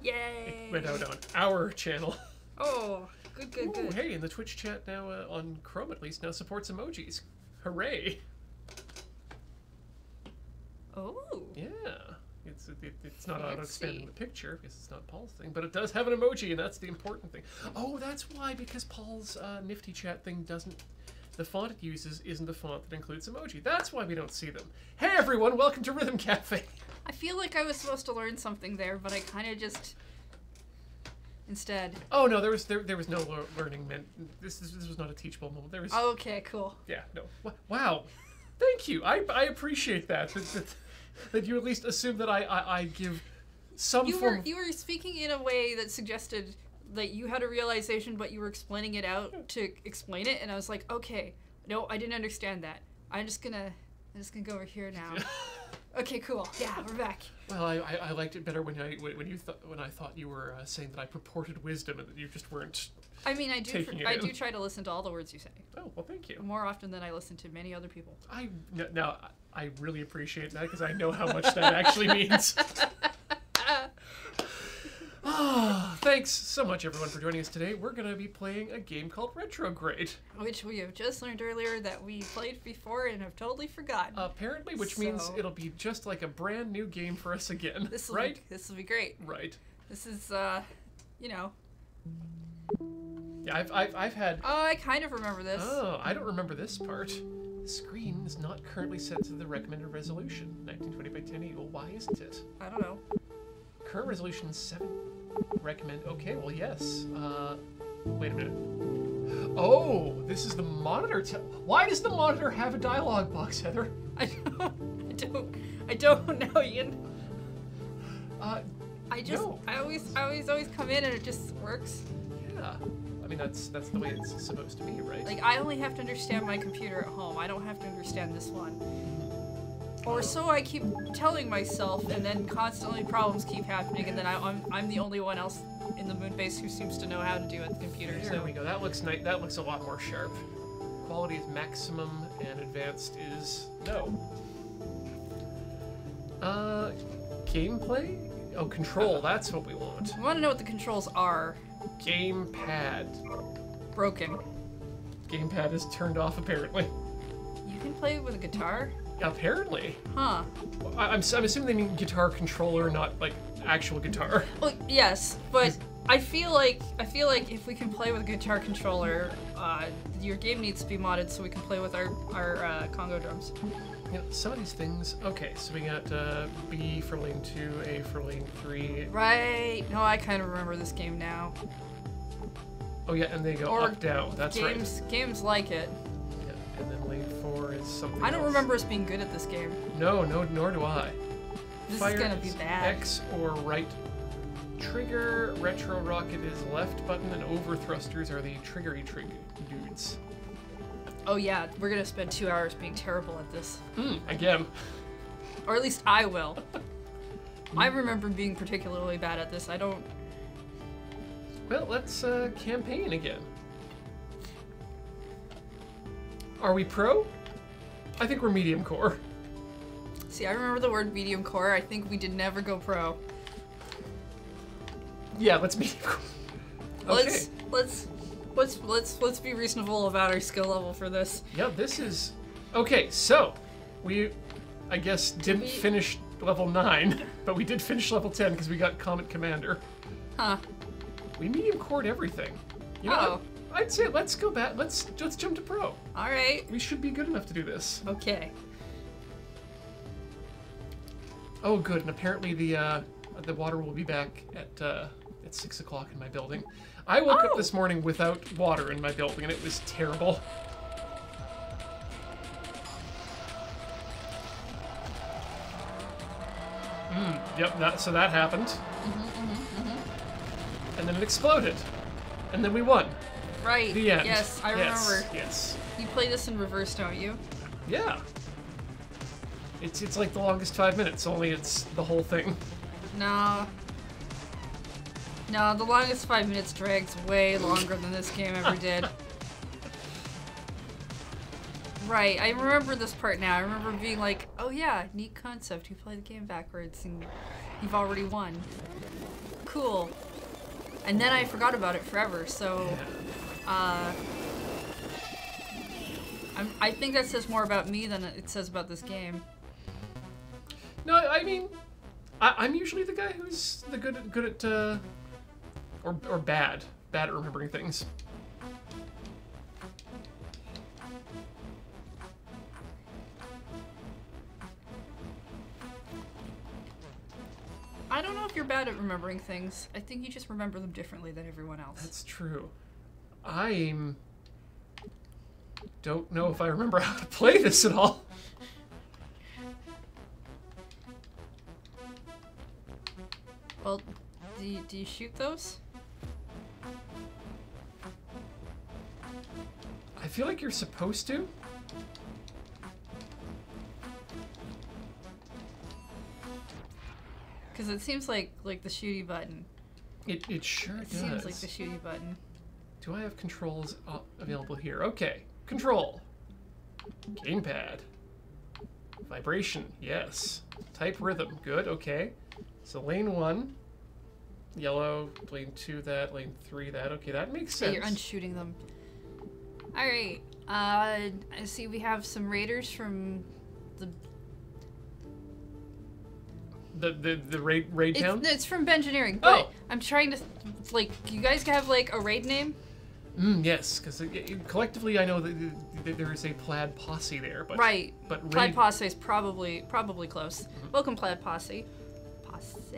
Yay! It went out on our channel. Oh, good, Ooh, good. hey, and the Twitch chat now, on Chrome at least, now supports emojis. Hooray! Oh. Yeah. It's not Fancy. auto-expanding the picture, because it's not Paul's thing, but it does have an emoji, and that's the important thing. Oh, that's why, because Paul's Nifty Chat thing doesn't... The font it uses isn't the font that includes emoji. That's why we don't see them. Hey everyone, welcome to Rhythm Cafe! I feel like I was supposed to learn something there, but I kind of just... Instead. Oh no, there was no learning meant. This was not a teachable moment. There was... Okay, cool. Yeah, no. Wow. Thank you. I appreciate that. That you at least assume that I give some form... You were speaking in a way that suggested that you had a realization, but you were explaining it out to explain it, and I was like, okay, no, I didn't understand that. I'm just gonna go over here now. Okay, cool. Yeah, we're back. Well, I liked it better when I thought you were saying that I purported wisdom and that you just weren't. I mean, I do in. try to listen to all the words you say. Oh well, thank you. More often than I listen to many other people. Now I really appreciate that because I know how much that actually means. Oh, thanks so much everyone for joining us today. We're going to be playing a game called Retrograde. Which we have just learned earlier that we played before and have totally forgotten. Apparently, which means it'll be just like a brand new game for us again, right? This will be great. Right. This is, you know. Yeah, I've had... Oh, I kind of remember this. Oh, I don't remember this part. The screen is not currently set to the recommended resolution, 1920 by 1080. Well, why isn't it? I don't know. Current resolution 7. Recommend. Okay, well, yes. Wait a minute. Oh, this is the monitor. Why does the monitor have a dialogue box, Heather? I don't know, Ian. No. I always come in and it just works. Yeah. I mean, that's the way it's supposed to be, right? Like, I only have to understand my computer at home. I don't have to understand this one. Or so I keep telling myself, and then constantly problems keep happening, and then I'm the only one else in the moon base who seems to know how to do it at the computer. There we go. That looks nice. That looks a lot more sharp. Quality is maximum, and advanced is no. Gameplay? Oh, control. That's what we want. I want to know what the controls are. Gamepad. Broken. Gamepad is turned off, apparently. You can play with a guitar? Apparently. Huh. I'm assuming they mean guitar controller, not like actual guitar. Well, yes, but I feel like if we can play with a guitar controller, your game needs to be modded so we can play with our Congo drums. You know, some of these things. Okay, so we got B for lane 2, A for lane 3. Right. No, I kind of remember this game now. Oh yeah, and they go up, down. That's right. Games like it. Yeah, and then lane 4 is something I don't else. remember us being good at this game. No, nor do I. This Fire is gonna be bad. X or right trigger. Retro rocket is left button, and over thrusters are the triggery dudes. Oh yeah, we're gonna spend 2 hours being terrible at this. Again. Or at least I will. I remember being particularly bad at this. I don't... Well, let's campaign again. Are we pro? I think we're medium core. See, I remember the word medium core. I think we did never go pro. Yeah, let's medium core. Okay. Let's be reasonable about our skill level for this. Yeah, this is... Okay, so, we, I guess, didn't finish level 9, but we did finish level 10 because we got Comet Commander. Huh. We medium cored everything. You know, I'd say let's go back, let's jump to pro. Alright. We should be good enough to do this. Okay. Oh good, and apparently the water will be back at 6 o'clock in my building. I woke up this morning without water in my building, and it was terrible. Yep, so that happened. And then it exploded. And then we won. Right. The end. Yes, I remember. Yes. You play this in reverse, don't you? Yeah. It's like the longest 5 minutes, only it's the whole thing. No. No, the longest 5 minutes drags way longer than this game ever did. Right, I remember this part now. I remember being like, oh yeah, neat concept. You play the game backwards and you've already won. cool. And then I forgot about it forever, so... Yeah. I think that says more about me than it says about this game. No, I mean, I'm usually the guy who's the good at or bad at remembering things. I don't know if you're bad at remembering things. I think you just remember them differently than everyone else. That's true. Don't know if I remember how to play this at all. Well, do you shoot those? I feel like you're supposed to. Because it seems like the shooty button. It sure It does. seems like the shooty button. Do I have controls available here? Okay. Control. Gamepad. Vibration. Yes. Type rhythm. Good. Okay. So lane 1. Yellow. Lane 2 that. Lane 3 that. Okay, that makes So sense. you're unshooting them. Alright. I see we have some raiders from the raid town? It's from Bengineering, but Oh! I'm trying to, like, you guys have, like, a raid name? Yes, because collectively I know that there is a plaid posse there, but Right. But Plaid raid, Posse is probably close. Welcome, Plaid Posse. Posse.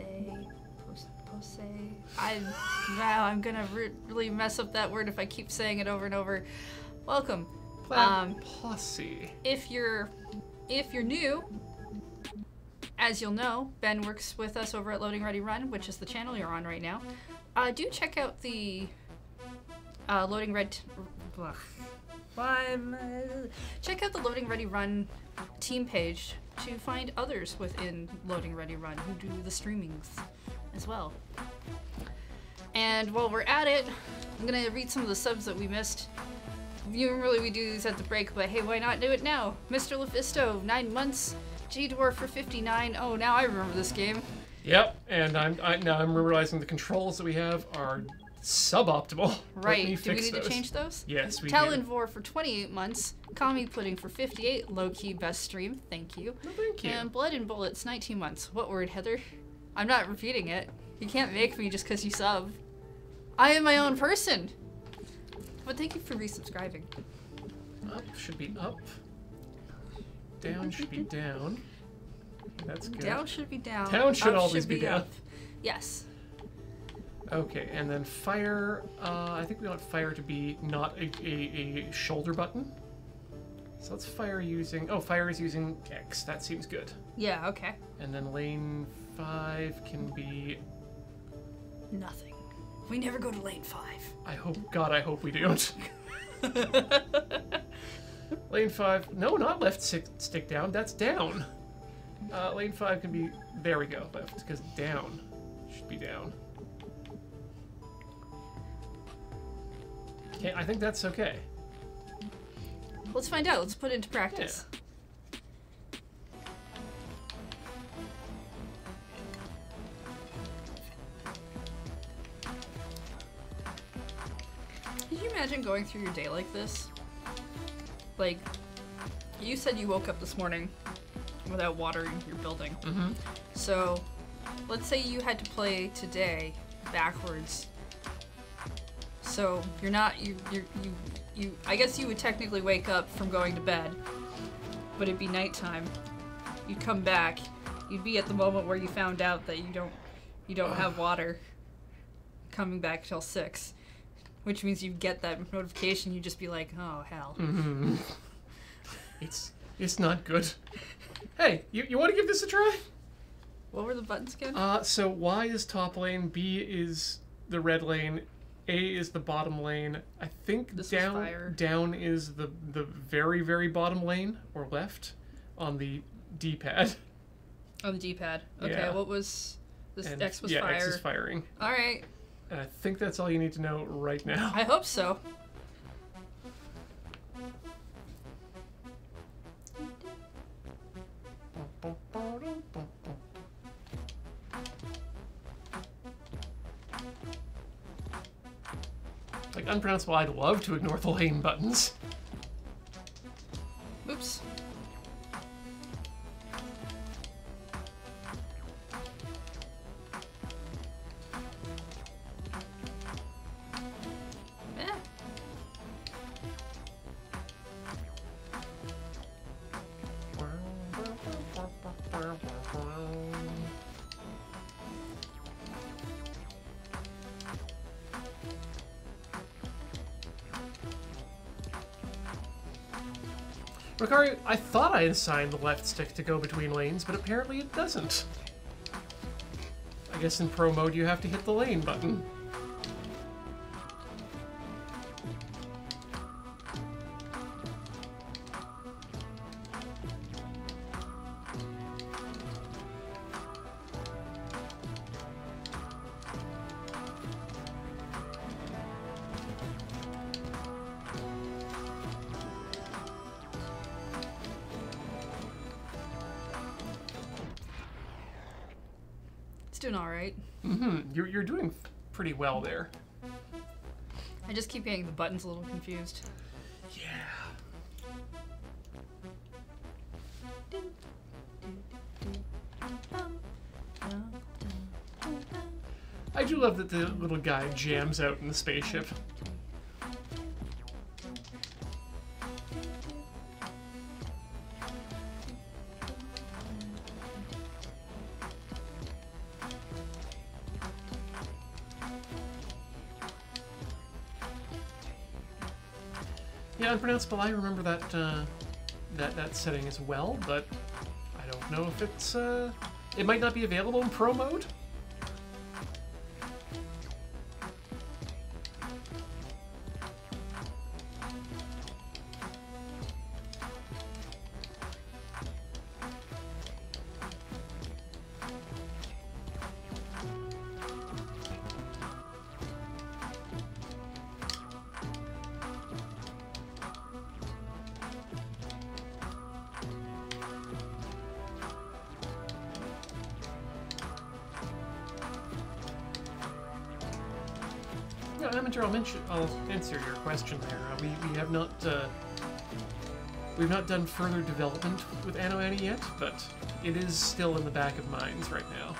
I'm gonna really mess up that word if I keep saying it over and over. Welcome. plaid posse. If you're new, as you'll know, Ben works with us over at Loading Ready Run, which is the channel you're on right now. Do check out the check out the Loading Ready Run team page to find others within Loading Ready Run who do the streamings as well. And while we're at it, I'm gonna read some of the subs that we missed. Usually we do these at the break, but hey, why not do it now? Mr. Lefisto, 9 months. G-Dwarf for 59. Oh, now I remember this game. Yep, and I'm realizing the controls that we have are suboptimal. Right. Let me Do we fix need those. to change those? Yes, we do. Talonvor for 28 months. Kami Pudding for 58. Low-key best stream. Thank you. No, thank you. And Blood and Bullets, 19 months. What word, Heather? I'm not repeating it. You can't make me just because you sub. I am my own person. But thank you for resubscribing. Up should be up. Down should be down. That's good. Down should be down. Down should Up always be down. up. Yes. Okay, and then fire. I think we want fire to be not a shoulder button. So let's fire using. Oh, fire is using X. That seems good. Yeah, okay. And then lane 5 can be. Nothing. We never go to lane 5. I hope we don't. Lane 5. No, not left stick down. That's down. Lane 5 can be. There we go. Left, because down should be down. Okay, I think that's okay. Let's find out. Let's put it into practice. Can you imagine going through your day like this? Like, you said you woke up this morning without watering your building. Mm-hmm. So, let's say you had to play today backwards. So you're not you I guess you would technically wake up from going to bed, but it'd be nighttime. You'd come back. You'd be at the moment where you found out that you don't have water. Coming back till 6, which means you get that notification. You just be like, oh hell. Mm-hmm. It's not good. Hey, you want to give this a try? What were the buttons again? So Y is top lane, B is the red lane, A is the bottom lane. I think This was fire. down is the very, very bottom lane, or left, on the D-pad. On the D-pad. Okay, Yeah. what was this? And X was yeah, fire. X is firing. All right. And I think that's all you need to know right now. I hope so. like unpronounceable. I'd love to ignore the lane buttons. Oops. Eh. Ricari, I thought I assigned the left stick to go between lanes, but apparently it doesn't. I guess in pro mode you have to hit the lane button. It's doing alright. You're doing pretty well there. I just keep getting the buttons a little confused. Yeah. I do love that the little guy jams out in the spaceship. Yeah, unpronounceable. I remember that that setting as well, but I don't know if it's it might not be available in pro mode. Yeah, Amateur, I'll answer your question there. We have not we've not done further development with Anno Annie yet, but it is still in the back of minds right now.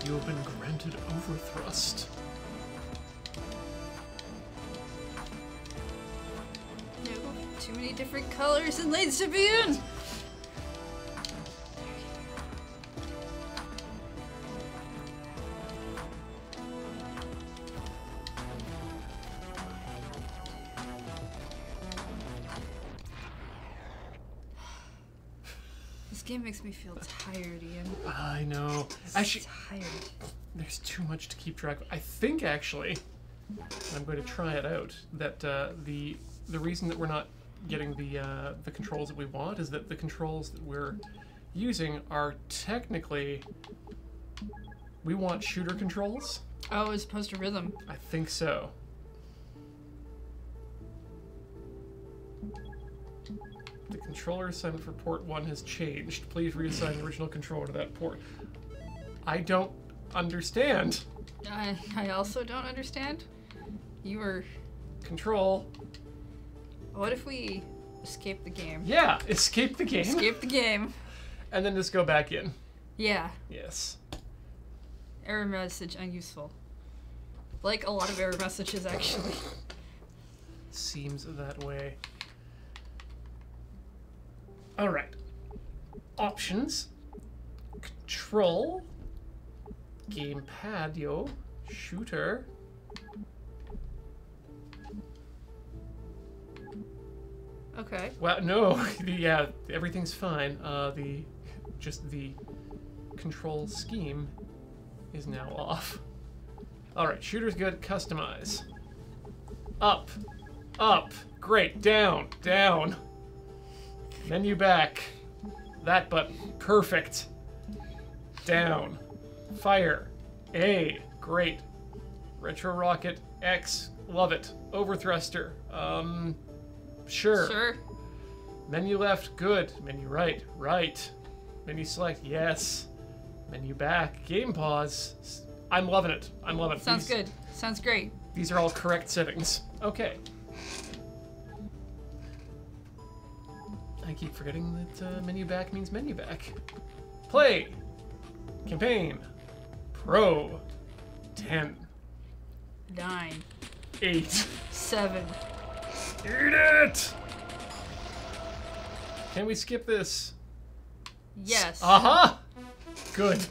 You have been granted overthrust. Too many different colors and lanes to be in! This game makes me feel tired, Ian. I know. Actually, Tired. there's too much to keep track of. I think, actually, I'm going to try it out, that the reason that we're not getting the controls that we want is that the controls that we're using are technically, we want shooter controls. Oh, as opposed to rhythm. I think so. The controller assignment for port 1 has changed. Please reassign the original controller to that port. I don't understand. I also don't understand. You were... Control. What if we escape the game? Yeah, escape the game. Escape the game. And then just go back in. Yeah. Yes. Error message unuseful. Like a lot of error messages, actually. Seems that way. Alright. Options. Control. Gamepad, yo. Shooter. Okay. Well, no. Yeah, everything's fine. Just the control scheme is now off. Alright, shooter's good. Customize. Up. Up. Great. Down. Down. Menu back. That button. Perfect. Down. Fire. A. Great. Retro rocket. X. Love it. Overthruster. Sure. Sure. Menu left, good. Menu right, right. Menu select, yes. Menu back, game pause. I'm loving it. I'm loving it. Sounds good. Sounds great. These are all correct settings. Okay. I keep forgetting that menu back means menu back. Play. Campaign. Pro. 10. 9, 8. 7. Eat it! Can we skip this? Yes. Aha! Good.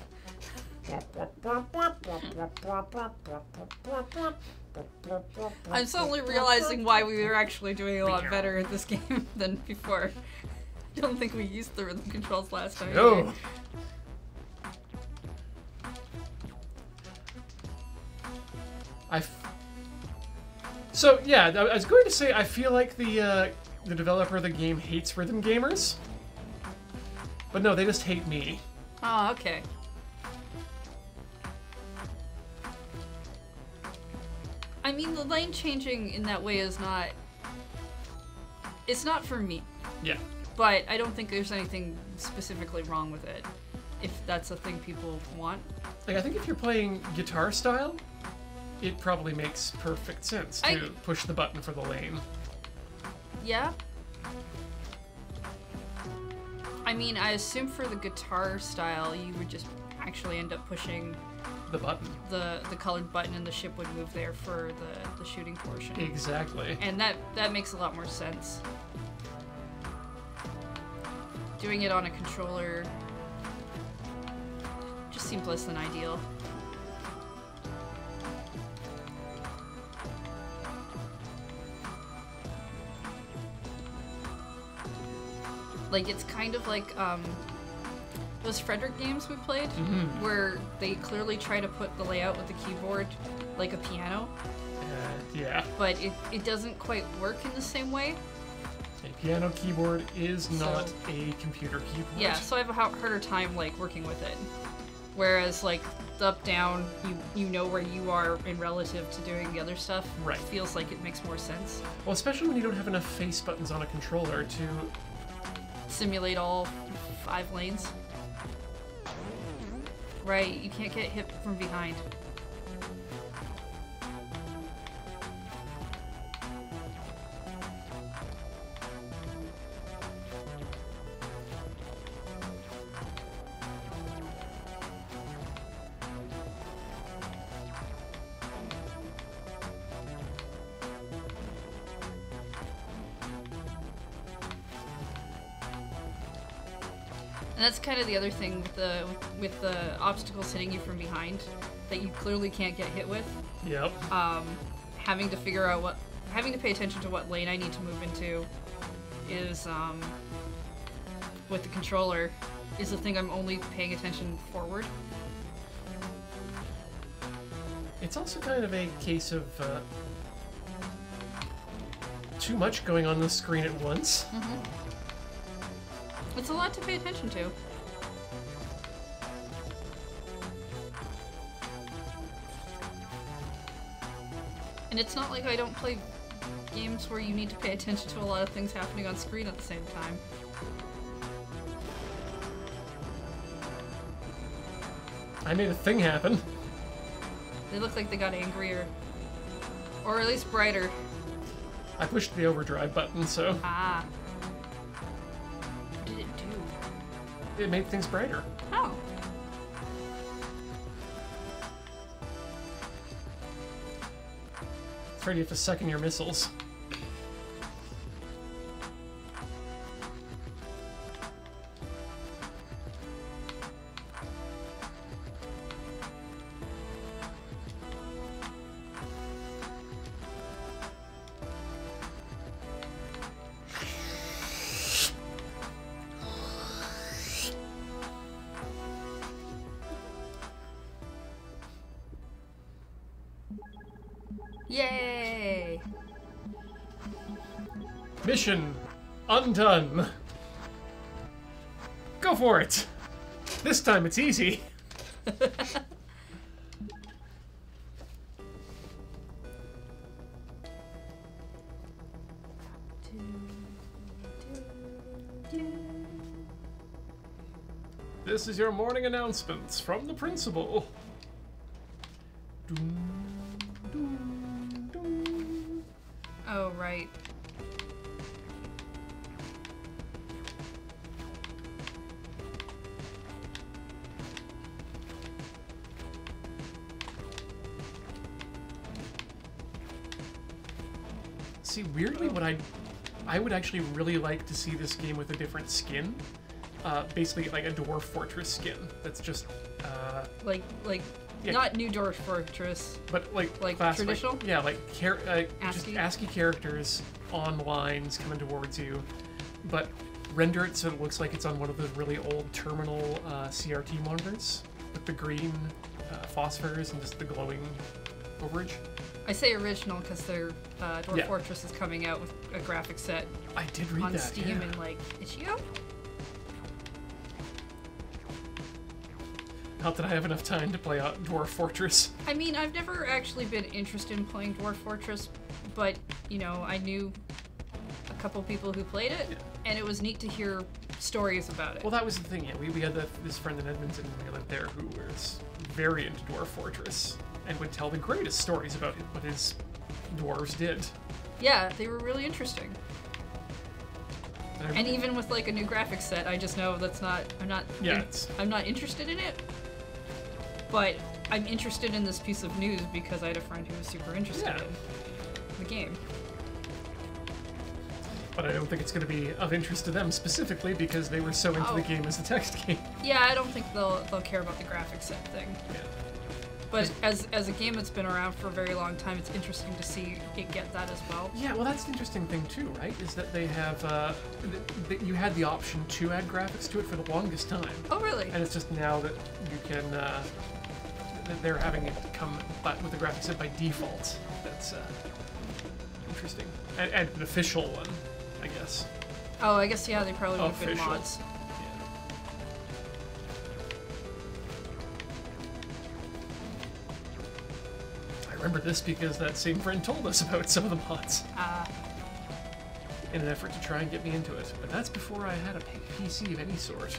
I'm suddenly realizing why we were actually doing a lot better at this game than before. I don't think we used the rhythm controls last time. No. So yeah, I was going to say I feel like the developer of the game hates rhythm gamers, but no, they just hate me. Oh, okay. I mean, the lane changing in that way is not... It's not for me, Yeah. but I don't think there's anything specifically wrong with it, if that's a thing people want. Like I think if you're playing guitar style, it probably makes perfect sense to push the button for the lane. Yeah? I mean, I assume for the guitar style, you would just actually end up pushing The button. the colored button and the ship would move there for the shooting portion. Exactly. And that makes a lot more sense. Doing it on a controller just seems less than ideal. Like, it's kind of like those Frederick games we played, where they clearly try to put the layout with the keyboard like a piano, yeah. but it doesn't quite work in the same way. A piano keyboard is not a computer keyboard. Yeah, so I have a harder time like working with it. Whereas like the up down, you know where you are in relative to doing the other stuff. Right. It feels like it makes more sense. Well, especially when you don't have enough face buttons on a controller to Simulate all 5 lanes. Right, you can't get hit from behind. And that's kind of the other thing with the obstacles hitting you from behind that you clearly can't get hit with. Yep. Having to pay attention to what lane I need to move into is with the controller is the thing I'm only paying attention forward. It's also kind of a case of too much going on the screen at once. It's a lot to pay attention to. And it's not like I don't play games where you need to pay attention to a lot of things happening on screen at the same time. I made a thing happen. They look like they got angrier. Or at least brighter. I pushed the overdrive button, so Ah. What did it do? it made things brighter. Oh. It's ready for second your missiles. Yay! Mission undone. Go for it. This time it's easy. this is your morning announcements from the principal. Doom, doom, doom. Oh, right. See, weirdly, what I would actually really like to see this game with a different skin. Basically, like a Dwarf Fortress skin. That's just Like Yeah. not New Dwarf Fortress. but like Like traditional? yeah, like just ASCII? ASCII characters on lines coming towards you, but render it so it looks like it's on one of those really old terminal CRT monitors with the green phosphors and just the glowing overage. I say original because their Dwarf Yeah. Fortress is coming out with a graphic set I did read on that. Steam yeah. and like itch.io. Not that I have enough time to play Dwarf Fortress. I mean, I've never actually been interested in playing Dwarf Fortress, but you know, I knew a couple people who played it, Yeah. and it was neat to hear stories about it. Well, that was the thing. Yeah, we had this friend in Edmonton when we lived there who was very into Dwarf Fortress and would tell the greatest stories about what his dwarves did. Yeah, they were really interesting. And And even with like a new graphic set, I just know that's not. Yeah, it's- I'm not interested in it. But I'm interested in this piece of news because I had a friend who was super interested Yeah. in the game. But I don't think it's going to be of interest to them specifically because they were so into Oh. the game as a text game. Yeah, I don't think they'll care about the graphic set thing. Yeah. But as a game that's been around for a very long time, it's interesting to see it get that as well. Yeah, well, that's the interesting thing too, right? Is that they have that you had the option to add graphics to it for the longest time, Oh, really? and it's just now that you can that they're having it come with the graphics set by default. That's interesting, and an official one, I guess. Oh, I guess, yeah, they probably would have been Official. mods. I remember this because that same friend told us about some of the mods in an effort to try and get me into it. But that's before I had a PC of any sort.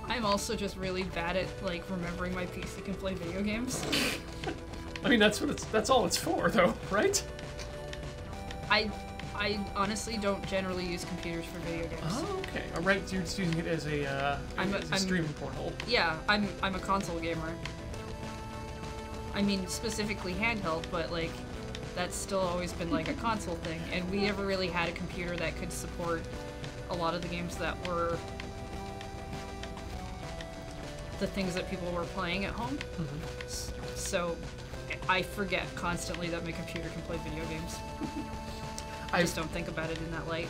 I'm also just really bad at, like, remembering my PC can play video games. I mean, that's all it's for, though, right? I honestly don't generally use computers for video games. Oh, okay. All right, so you're just using it as a streaming portal. Yeah, I'm a console gamer. I mean, specifically handheld, but like, that's still always been like a console thing. And we never really had a computer that could support a lot of the games that were the things that people were playing at home. So I forget constantly that my computer can play video games. I just don't think about it in that light.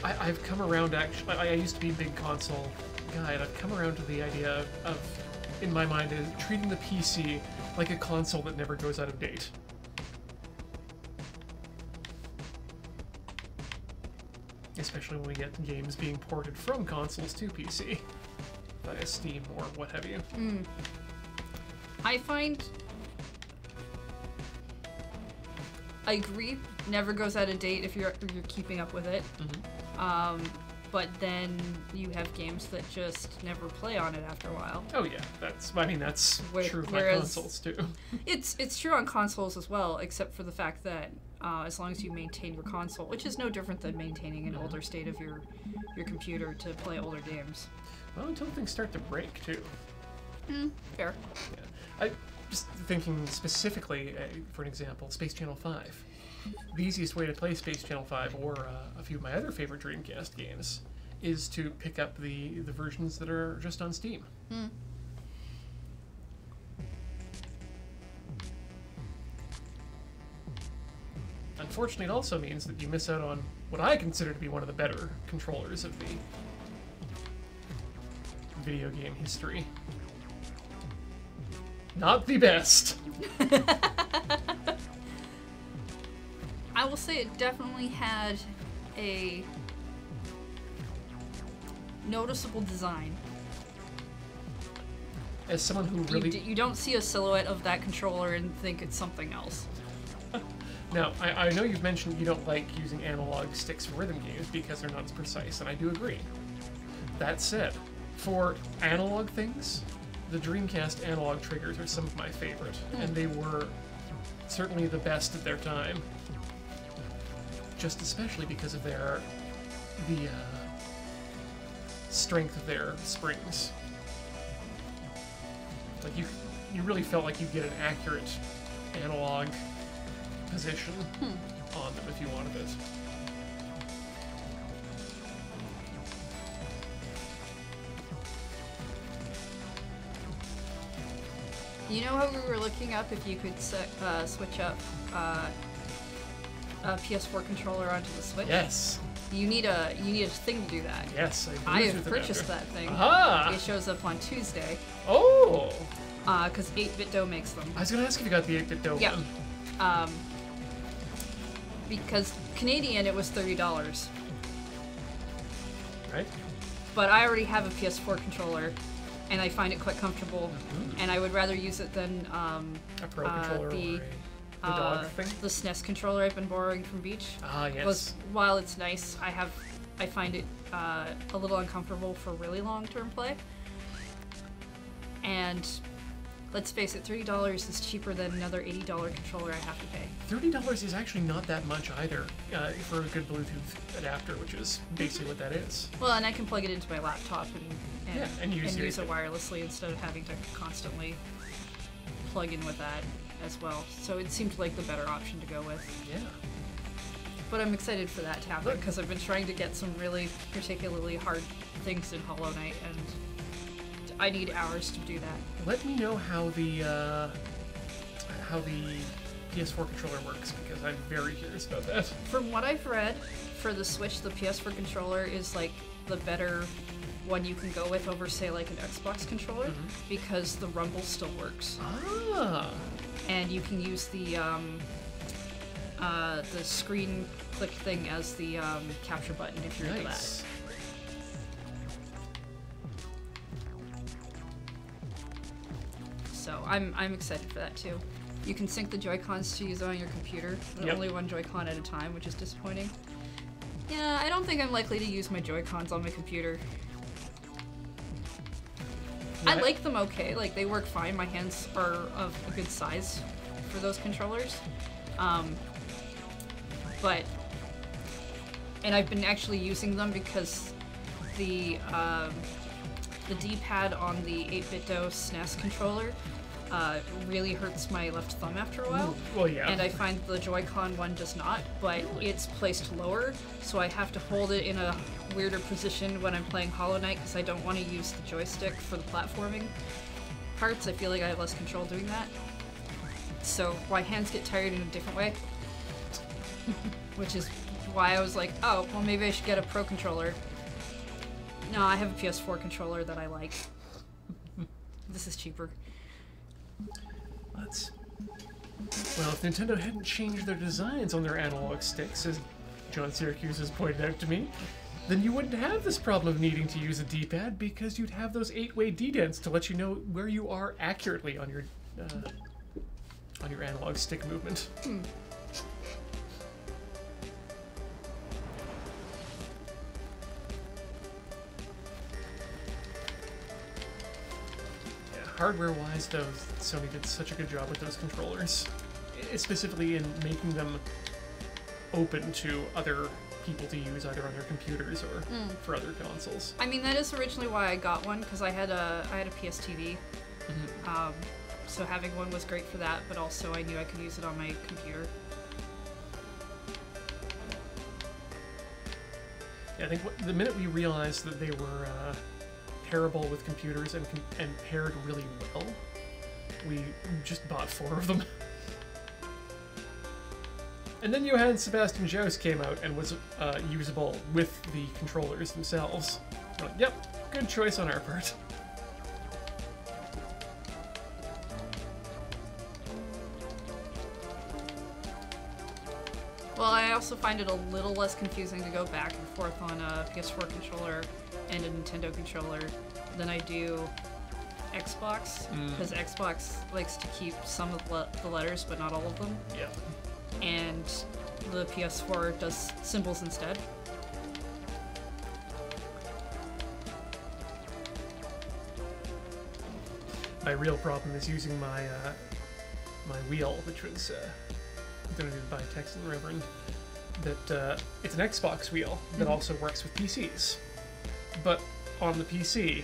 I've come around, actually. I used to be a big console guy, and I've come around to the idea of, in my mind, is treating the PC like a console that never goes out of date. Especially when we get games being ported from consoles to PC via Steam or what have you. I find... I agree, never goes out of date if you're keeping up with it. But then you have games that just never play on it after a while. Oh yeah, that's true of my Whereas- consoles too. It's true on consoles as well, except for the fact that as long as you maintain your console, which is no different than maintaining an older state of your computer to play older games. Well, until things start to break too. Fair. Yeah. I just thinking specifically, for an example, Space Channel 5. The easiest way to play Space Channel 5, or a few of my other favorite Dreamcast games, is to pick up the versions that are just on Steam. Unfortunately, it also means that you miss out on what I consider to be one of the better controllers of the video game history. Not the best. I will say it definitely had a noticeable design. As someone who really... You don't see a silhouette of that controller and think it's something else. Now, I know you've mentioned you don't like using analog sticks for rhythm games because they're not as precise, and I do agree. That said, for analog things, the Dreamcast analog triggers are some of my favorite, and they were certainly the best of their time. Just especially because of the strength of their springs. Like you really felt like you'd get an accurate analog position on them if you wanted it. You know how we were looking up if you could switch up a PS4 controller onto the Switch? Yes. You need a thing to do that. Yes, I have purchased that thing. Aha! It shows up on Tuesday. Oh! Because 8BitDo makes them. I was gonna ask if you got the 8BitDo Yeah. one. Because Canadian, it was $30. Right? But I already have a PS4 controller, and I find it quite comfortable, and I would rather use it than A Pro controller the dog thing? the SNES controller I've been borrowing from Beach. Ah, yes. Was, while it's nice, I find it a little uncomfortable for really long-term play. And let's face it, $30 is cheaper than another $80 controller I have to pay. $30 is actually not that much either for a good Bluetooth adapter, which is basically what that is. Well, and I can plug it into my laptop and use it wirelessly instead of having to constantly plug in with that as well. So it seemed like the better option to go with. Yeah. But I'm excited for that to happen because I've been trying to get some really particularly hard things in Hollow Knight, and I need hours to do that. Let me know how the PS4 controller works, because I'm very curious about that. From what I've read, for the Switch, the PS4 controller is like the better one you can go with over, say, like an Xbox controller, because the rumble still works. Ah. And you can use the screen click thing as the capture button if you're into that. Nice. So I'm excited for that too. You can sync the Joy-Cons to use on your computer, but Yep. only one Joy-Con at a time, which is disappointing. Yeah, I don't think I'm likely to use my Joy-Cons on my computer. I What? like them okay, like they work fine. My hands are of a good size for those controllers. And I've been actually using them because the D-pad on the 8BitDo SNES controller really hurts my left thumb after a while. Well, yeah. And I find the Joy-Con one does not, but it's placed lower, so I have to hold it in a weirder position when I'm playing Hollow Knight because I don't want to use the joystick for the platforming parts. I feel like I have less control doing that. So my hands get tired in a different way. Which is why I was like, oh, well maybe I should get a Pro controller. No, I have a PS4 controller that I like. This is cheaper. Well, if Nintendo hadn't changed their designs on their analog sticks, as John Syracuse has pointed out to me, then you wouldn't have this problem of needing to use a D-pad, because you'd have those 8-way D-dents to let you know where you are accurately on your analog stick movement. Hardware-wise, though, Sony did such a good job with those controllers, specifically in making them open to other people to use either on their computers or for other consoles. I mean, that is originally why I got one, because I had a PS TV. So having one was great for that, but also I knew I could use it on my computer. Yeah, I think the minute we realized that they were pairable with computers and paired really well, we just bought 4 of them. And then Johann Sebastian Joust came out and was usable with the controllers themselves. Like, yep, good choice on our part. Well, I also find it a little less confusing to go back and forth on a PS4 controller and a Nintendo controller than I do Xbox, because Xbox likes to keep some of the letters, but not all of them. Yeah. And the PS4 does symbols instead. My real problem is using my my wheel, which was donated by Texan Reverend. That it's an Xbox wheel that also works with PCs, but on the PC,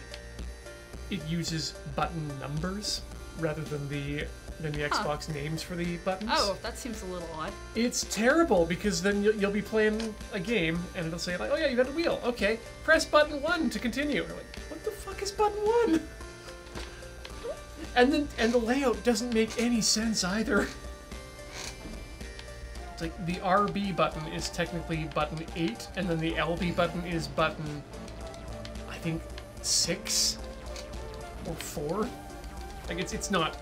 it uses button numbers rather than the Xbox names for the buttons. Oh, that seems a little odd. It's terrible because then you'll be playing a game and it'll say like, oh yeah, you got a wheel. Okay, press button 1 to continue. And you're like, what the fuck is button 1? And the layout doesn't make any sense either. It's like the RB button is technically button 8, and then the LB button is button, I think, 6 or 4. Like it's not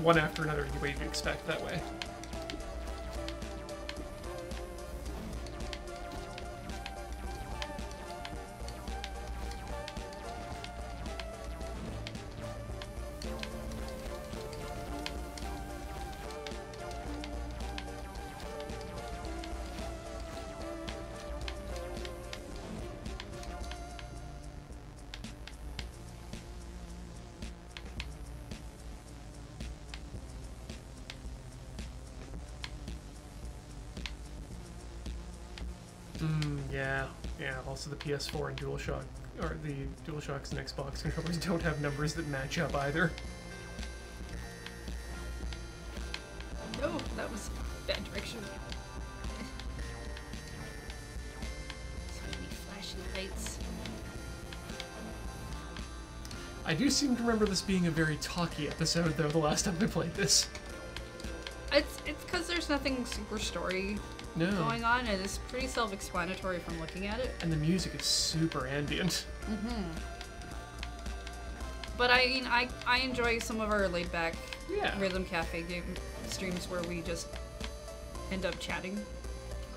one after another the way you'd expect that way. Yeah, also the PS4 and DualShock, or the DualShocks and Xbox controllers don't have numbers that match up either. Oh, that was bad direction. So many flashing lights. I do seem to remember this being a very talky episode, though, the last time I played this. It's because there's nothing super story going on, and it's pretty self-explanatory from looking at it. And the music is super ambient. Mm-hmm. But I mean, I enjoy some of our laid-back Rhythm Cafe game streams where we just end up chatting.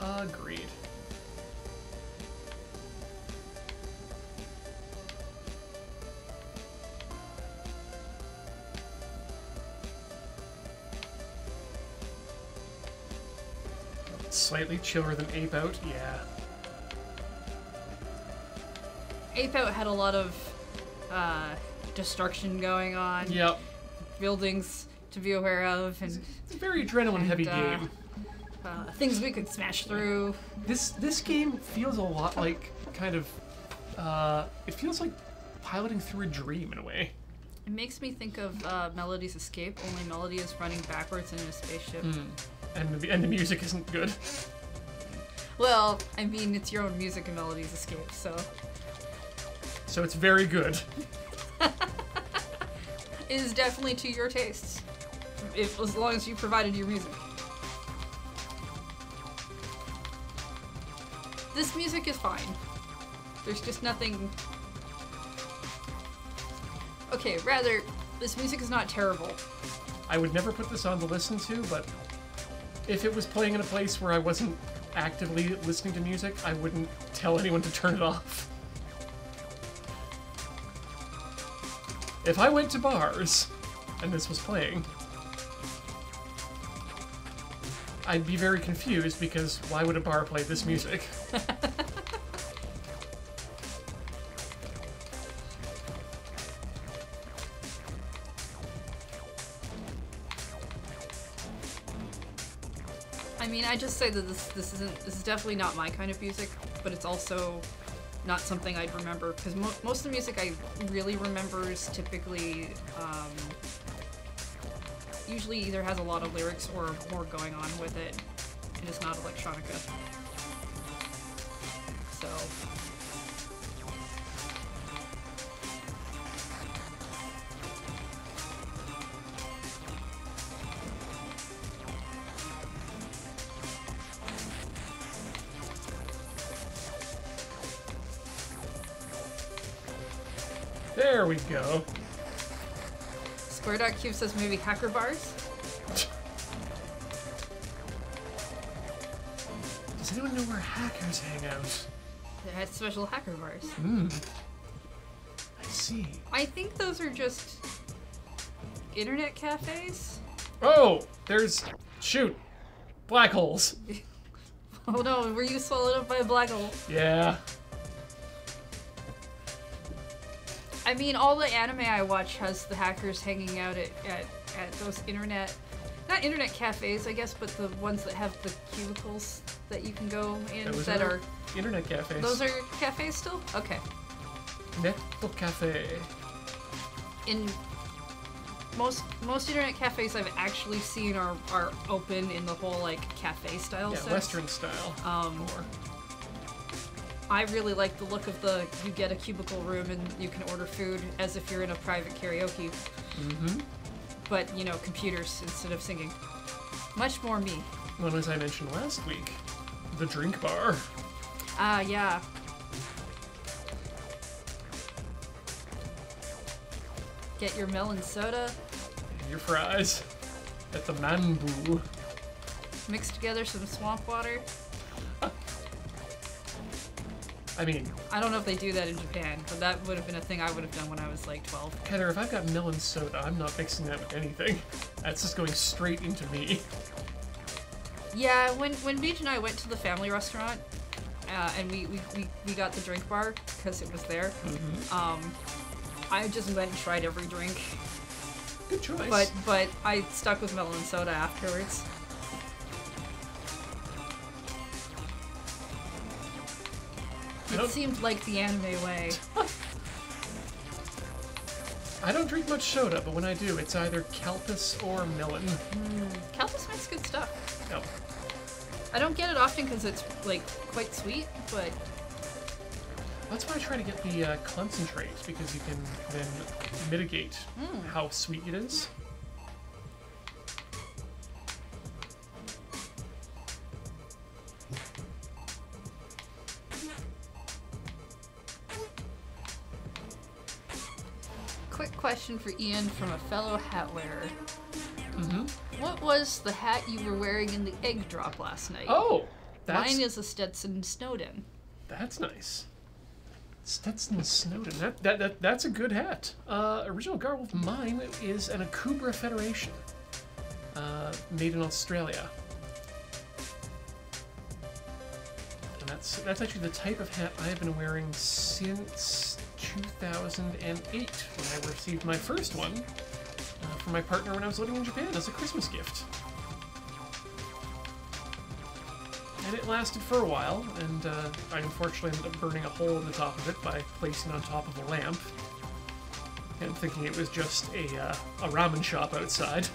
Agreed. Slightly chiller than Ape Out, yeah. Ape Out had a lot of destruction going on. Yep. Buildings to be aware of, and it's a very adrenaline-heavy game. Things we could smash through. This game feels a lot like kind of it feels like piloting through a dream in a way. It makes me think of Melody's Escape, only Melody is running backwards in a spaceship. And the music isn't good. Well, I mean, it's your own music in Melody's Escape, so... So it's very good. It is definitely to your tastes, as long as you provided your music. This music is fine. There's just nothing... Okay, rather, this music is not terrible. I would never put this on to listen to, but if it was playing in a place where I wasn't actively listening to music, I wouldn't tell anyone to turn it off. If I went to bars and this was playing, I'd be very confused because why would a bar play this music? I mean, I just say that this is definitely not my kind of music, but it's also not something I'd remember, because most of the music I really remember is typically usually either has a lot of lyrics or more going on with it, and it's not electronica. So there we go. Square.cube says maybe hacker bars? Does anyone know where hackers hang out? It has special hacker bars. I see. I think those are just internet cafes? Oh! There's... shoot! Black holes! Oh no, were you swallowed up by a black hole? Yeah. I mean, all the anime I watch has the hackers hanging out at those not internet cafes, I guess, but the ones that have the cubicles that you can go in Those that are internet cafes. those are cafes still? Okay. Netto cafe. In most internet cafes I've actually seen are open in the whole like cafe style Yeah, sense. Western style. More. I really like the look of you get a cubicle room and you can order food as if you're in a private karaoke. Mm-hmm. But, you know, computers instead of singing. Much more me. Well, as I mentioned last week, the drink bar. Ah, yeah. Get your melon soda, And your fries. At the Manbu. mix together some swamp water. I mean, I don't know if they do that in Japan, but that would have been a thing I would have done when I was like 12. Heather, if I've got melon soda, I'm not mixing that with anything. That's just going straight into me. Yeah, when Beach and I went to the family restaurant, and we got the drink bar because it was there. Mm-hmm. I just went and tried every drink, Good choice. but I stuck with melon soda afterwards. It seemed like the anime way. I don't drink much soda, but when I do, it's either Calpis or melon. Calpis makes good stuff. Yep. I don't get it often because it's like quite sweet, but That's why I try to get the concentrate, because you can then mitigate how sweet it is. quick question for Ian from a fellow hat wearer. Mm-hmm. What was the hat you were wearing in the egg drop last night? Oh! Mine is a Stetson Snowden. That's nice. Stetson Snowden. That's a good hat. Original garb of mine is an Akubra Federation. Made in Australia. And that's actually the type of hat I have been wearing since 2008, when I received my first one from my partner when I was living in Japan as a Christmas gift. And it lasted for a while, and I unfortunately ended up burning a hole in the top of it by placing it on top of a lamp, and thinking it was just a ramen shop outside.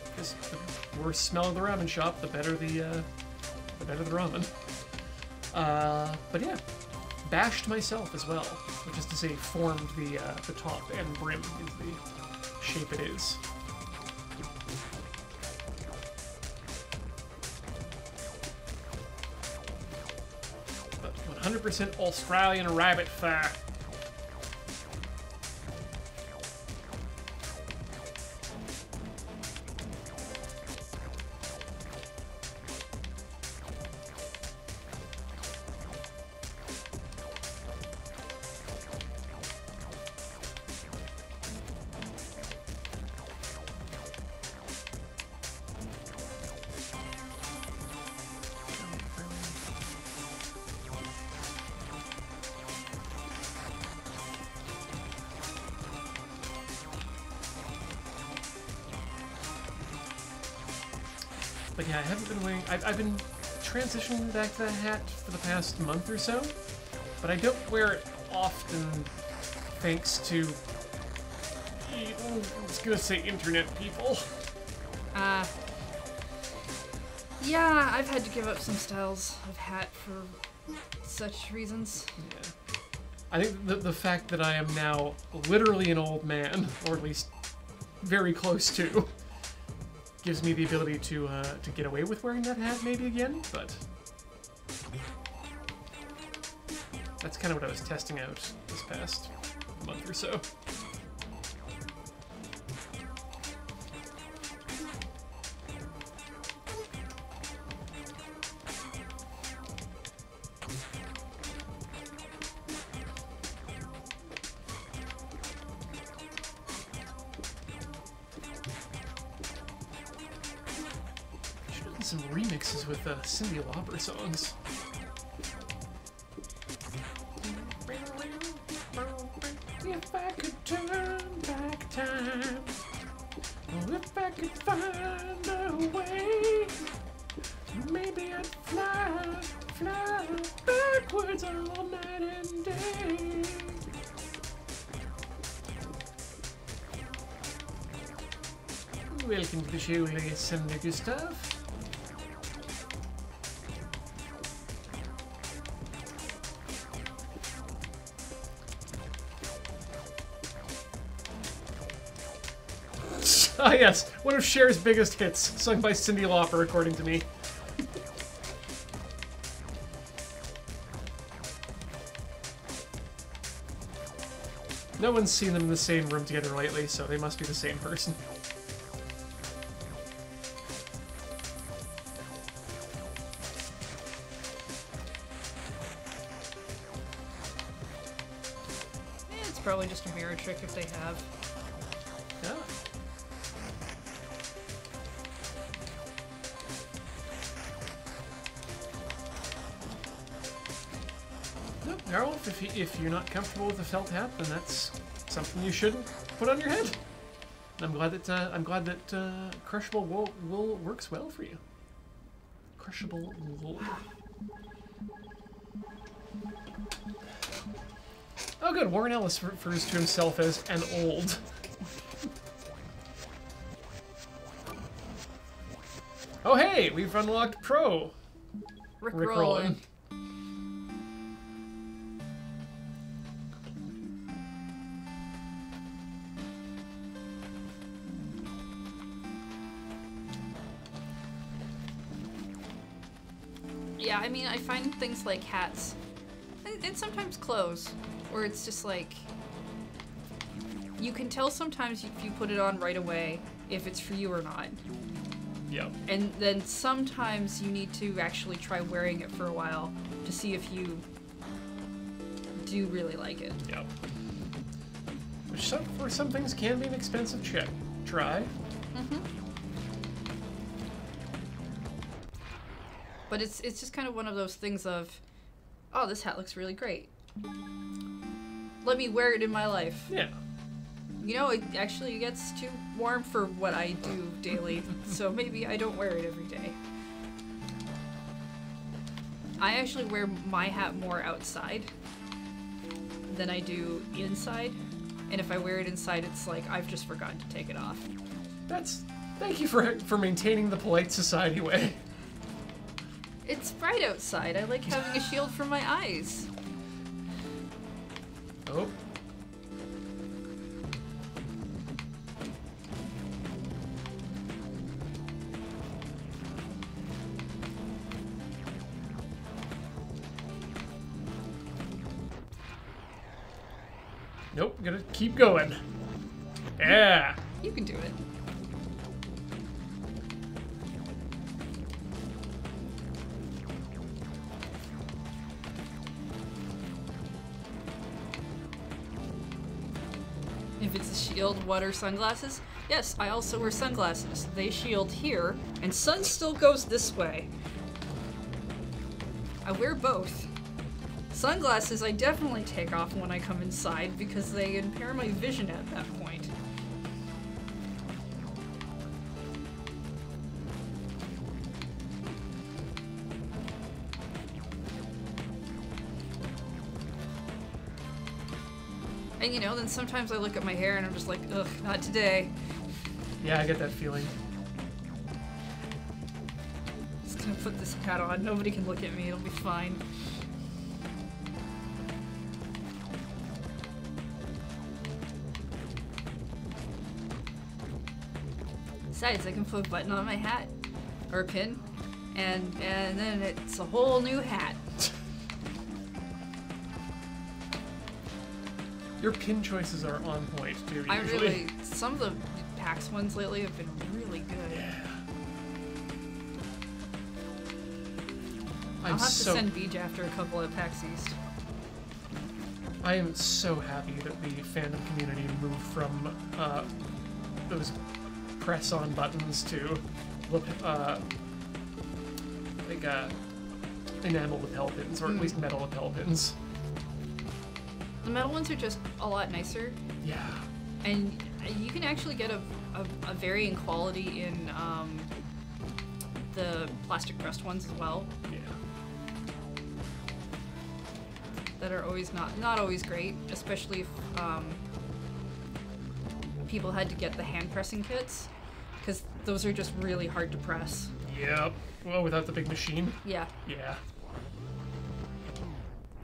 Because the worse smell of the ramen shop, the better the ramen. But yeah, bashed myself as well, which is to say, formed the top and brim into the shape it is. But 100% Australian rabbit fur. But yeah, I haven't been wearing... I've been transitioning back to that hat for the past month or so, but I don't wear it often thanks to... I was gonna say internet people. Yeah, I've had to give up some styles of hat for such reasons. Yeah. I think the fact that I am now literally an old man, or at least very close to, gives me the ability to get away with wearing that hat maybe again, but that's kind of what I was testing out this past month or so. Some remixes with Cyndi Lauper songs. If could find a way, maybe I'd fly backwards all night and day. Welcome to the show, ladies and Gustav. Ah yes, one of Cher's biggest hits, sung by Cyndi Lauper, according to me. No one's seen them in the same room together lately, so they must be the same person. It's probably just a mirror trick if they have. Yeah. Nope, Garwolf, if you're not comfortable with the felt hat, then that's something you shouldn't put on your head. I'm glad that crushable wool works well for you. Crushable wool. Oh good, Warren Ellis refers to himself as an old. Oh hey, we've unlocked Pro. Rickrolling. Yeah, I mean, I find things like hats, and sometimes clothes, where it's just like, you can tell sometimes if you put it on right away if it's for you or not. Yep. And then sometimes you need to actually try wearing it for a while to see if you do really like it. Yep. Which for some things can be an expensive try. Mm-hmm. But it's just kind of one of those things of, oh, this hat looks really great. Let me wear it in my life. Yeah. You know, it actually gets too warm for what I do daily, so maybe I don't wear it every day. I actually wear my hat more outside than I do inside, and if I wear it inside, it's like I've just forgotten to take it off. Thank you for maintaining the polite society way. It's bright outside. I like having a shield for my eyes. Oh. Nope, gotta keep going. Yeah. You can do it. If it's a shield, what are sunglasses? Yes, I also wear sunglasses. They shield here, and sun still goes this way. I wear both. Sunglasses I definitely take off when I come inside because they impair my vision at that point. And you know, then sometimes I look at my hair and I'm just like, ugh, not today. Yeah, I get that feeling. Just gonna put this hat on. Nobody can look at me. It'll be fine. Besides, I can put a button on my hat, or a pin, and then it's a whole new hat. Your pin choices are on point, too, usually. I really, some of the PAX ones lately have been really good. Yeah. I'll have to send Beej after a couple at PAX East. I am so happy that the fandom community moved from those press-on buttons to enamel lapel pins, or at least metal lapel pins. The metal ones are just a lot nicer. Yeah. And you can actually get a varying quality in the plastic pressed ones as well. Yeah. That are always not always great, especially if people had to get the hand pressing kits, because those are just really hard to press. Yep. Well, without the big machine. Yeah. Yeah.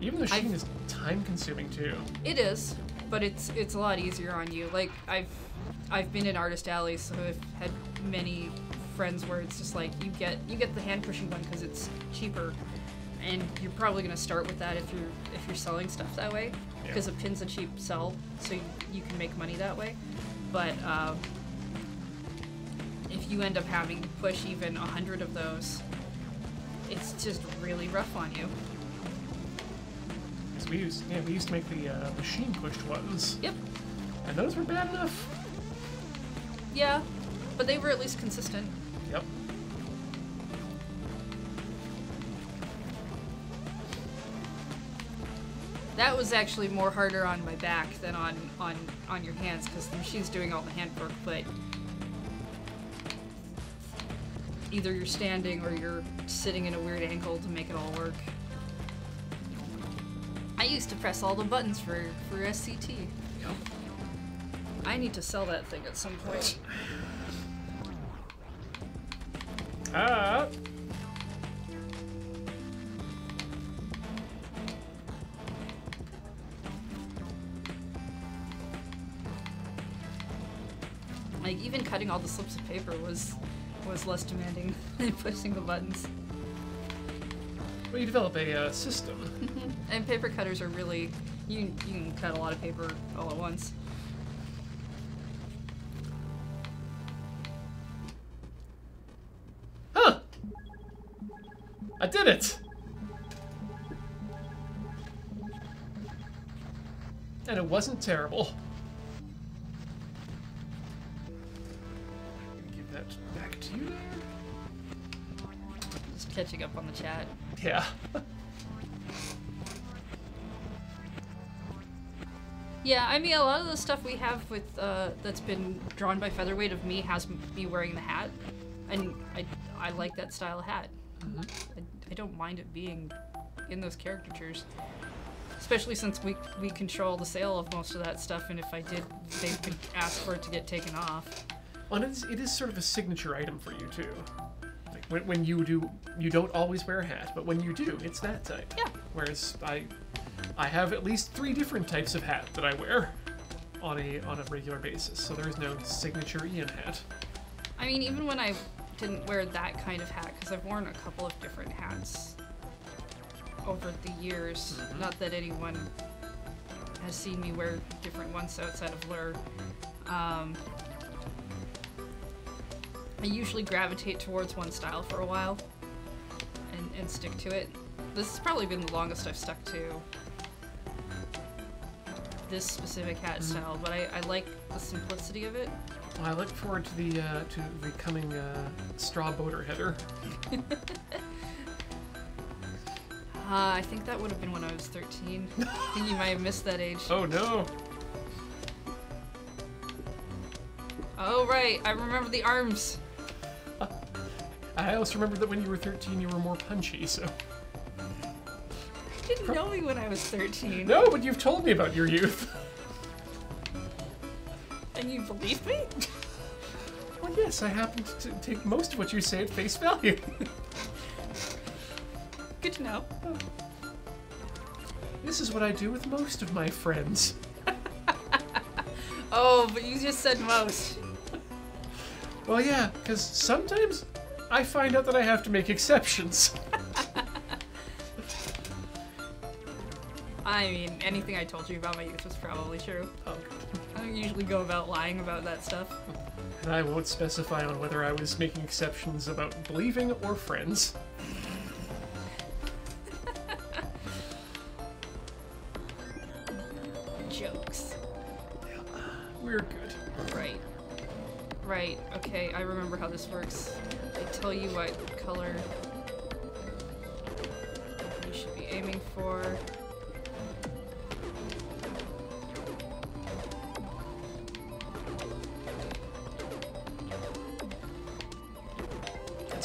Even the machine is time consuming too. It is, but it's a lot easier on you. Like I've been in Artist Alley, so I've had many friends where it's just like you get the hand pushing one because it's cheaper, and you're probably gonna start with that if you're selling stuff that way, because a pin's a cheap sell, so you can make money that way. But if you end up having to push even 100 of those, it's just really rough on you. We used to make the machine pushed ones. Yep. And those were bad enough. Yeah, but they were at least consistent. Yep. That was actually more harder on my back than on your hands, because the machine's doing all the hand work, but either you're standing or you're sitting in a weird angle to make it all work. I used to press all the buttons for SCT. Yep. I need to sell that thing at some point. Ah. Like, even cutting all the slips of paper was less demanding than pushing the buttons. Well, you develop a system. And paper cutters are really... You can cut a lot of paper all at once. Huh! I did it! And it wasn't terrible. Give that back to you there. Just catching up on the chat. Yeah. Yeah, I mean, a lot of the stuff we have with that's been drawn by Featherweight of me has me wearing the hat, and I like that style of hat. Mm-hmm. I don't mind it being in those caricatures, especially since we control the sale of most of that stuff, and if I did, they could ask for it to get taken off. Well, it is sort of a signature item for you too. Like when you do, you don't always wear a hat, but when you do, it's that type. Yeah. Whereas I have at least 3 different types of hat that I wear on a regular basis, so there is no signature Ian hat. I mean, even when I didn't wear that kind of hat, because I've worn a couple of different hats over the years. Mm-hmm. Not that anyone has seen me wear different ones outside of Lure. I usually gravitate towards one style for a while and stick to it. This has probably been the longest I've stuck to this specific hat style, but I like the simplicity of it. Well, I look forward to the coming straw boater header. I think that would have been when I was 13. I think you might have missed that age. Oh no! Oh right, I remember the arms. I also remember that when you were 13 you were more punchy, so... You didn't know me when I was 13. No, but you've told me about your youth. And you believe me? Well, yes, I happen to take most of what you say at face value. Good to know. This is what I do with most of my friends. Oh, but you just said most. Well, yeah, because sometimes I find out that I have to make exceptions. I mean, anything I told you about my youth was probably true. Oh, I don't usually go about lying about that stuff. and I won't specify on whether I was making exceptions about believing or friends. Jokes. We're good. Right. Right, okay, I remember how this works. They tell you what color you should be aiming for.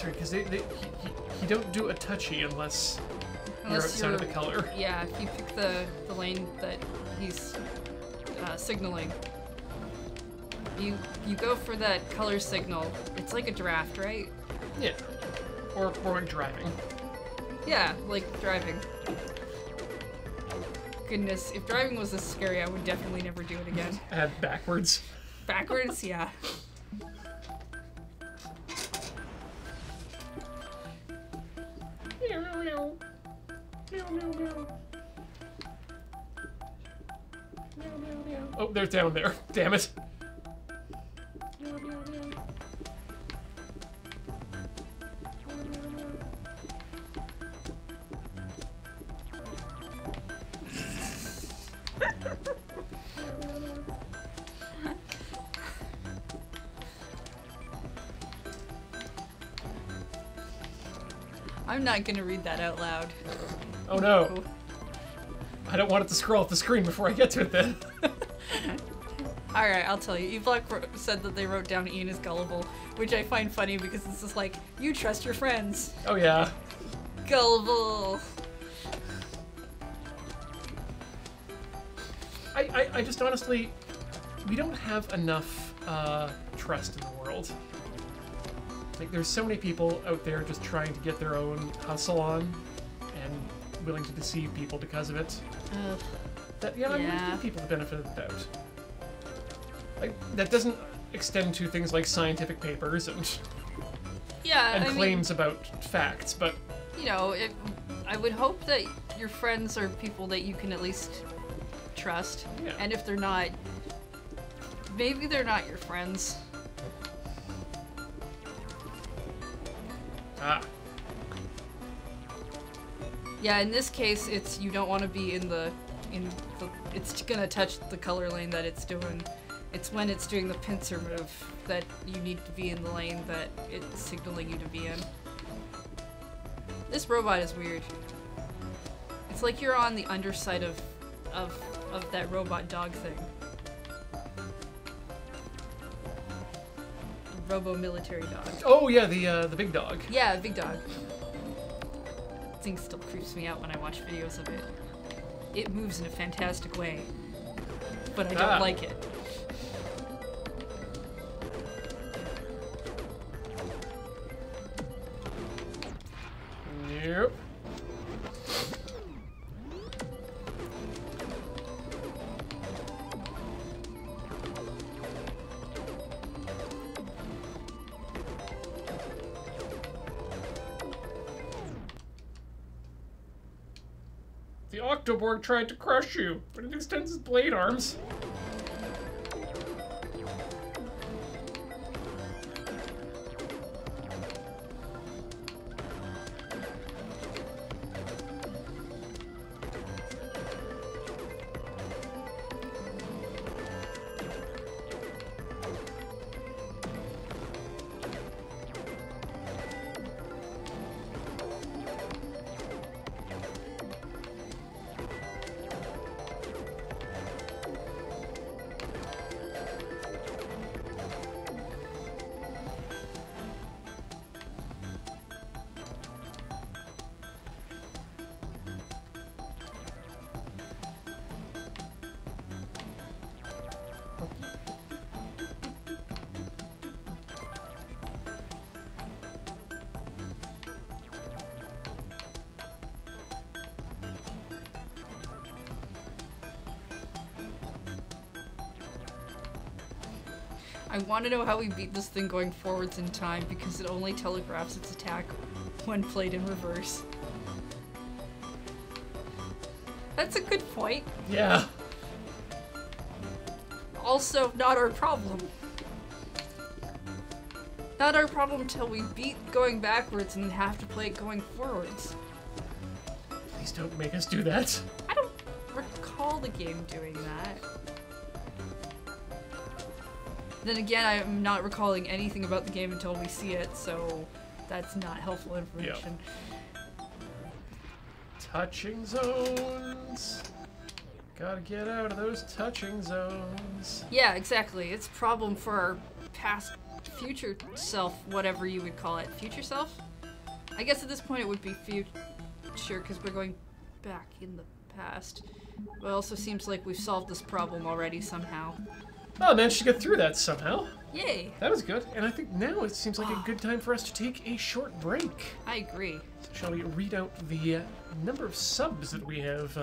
right, because he don't do a touchy unless you're outside of the color. Yeah, if you pick the lane that he's signaling. You go for that color signal. It's like a draft, right? Yeah. Or like driving. Yeah, like driving. Goodness, if driving was this scary, I would definitely never do it again. Add backwards. Backwards? Yeah. Oh, they're down there. Damn it. I'm not gonna read that out loud. Oh no. I don't want it to scroll off the screen before I get to it then. Alright, I'll tell you. Evlock said that they wrote down Ian as gullible, which I find funny because it's just like, you trust your friends. Oh yeah. Gullible. I just honestly, we don't have enough trust in the world. Like, there's so many people out there just trying to get their own hustle on and willing to deceive people because of it. I want to give people the benefit of the doubt. Like, that doesn't extend to things like scientific papers and claims about facts, but... You know, I would hope that your friends are people that you can at least trust. Yeah. And if they're not, maybe they're not your friends. Ah. Yeah, in this case, it's you don't want to be in the it's gonna touch the color lane that it's doing. It's when it's doing the pincer move that you need to be in the lane that it's signaling you to be in. This robot is weird. It's like you're on the underside of that robot dog thing. Robo-military dog. Oh yeah, the big dog. Yeah, big dog. Thing still creeps me out when I watch videos of it. It moves in a fantastic way, but I don't like it. Yep. The Octoborg tried to crush you, but it extends its blade arms. I want to know how we beat this thing going forwards in time because it only telegraphs its attack when played in reverse. That's a good point. Yeah. Also, not our problem. Not our problem till we beat going backwards and then have to play it going forwards. Please don't make us do that. I don't recall the game doing that. Then again, I'm not recalling anything about the game until we see it, so that's not helpful information. Yep. Touching zones. Gotta get out of those touching zones. Yeah, exactly. It's a problem for our past future self, whatever you would call it. Future self? I guess at this point it would be future because we're going back in the past. But it also seems like we've solved this problem already somehow. Oh, I managed to get through that somehow. Yay! That was good. And I think now it seems like a good time for us to take a short break. I agree. Shall we read out the number of subs that we have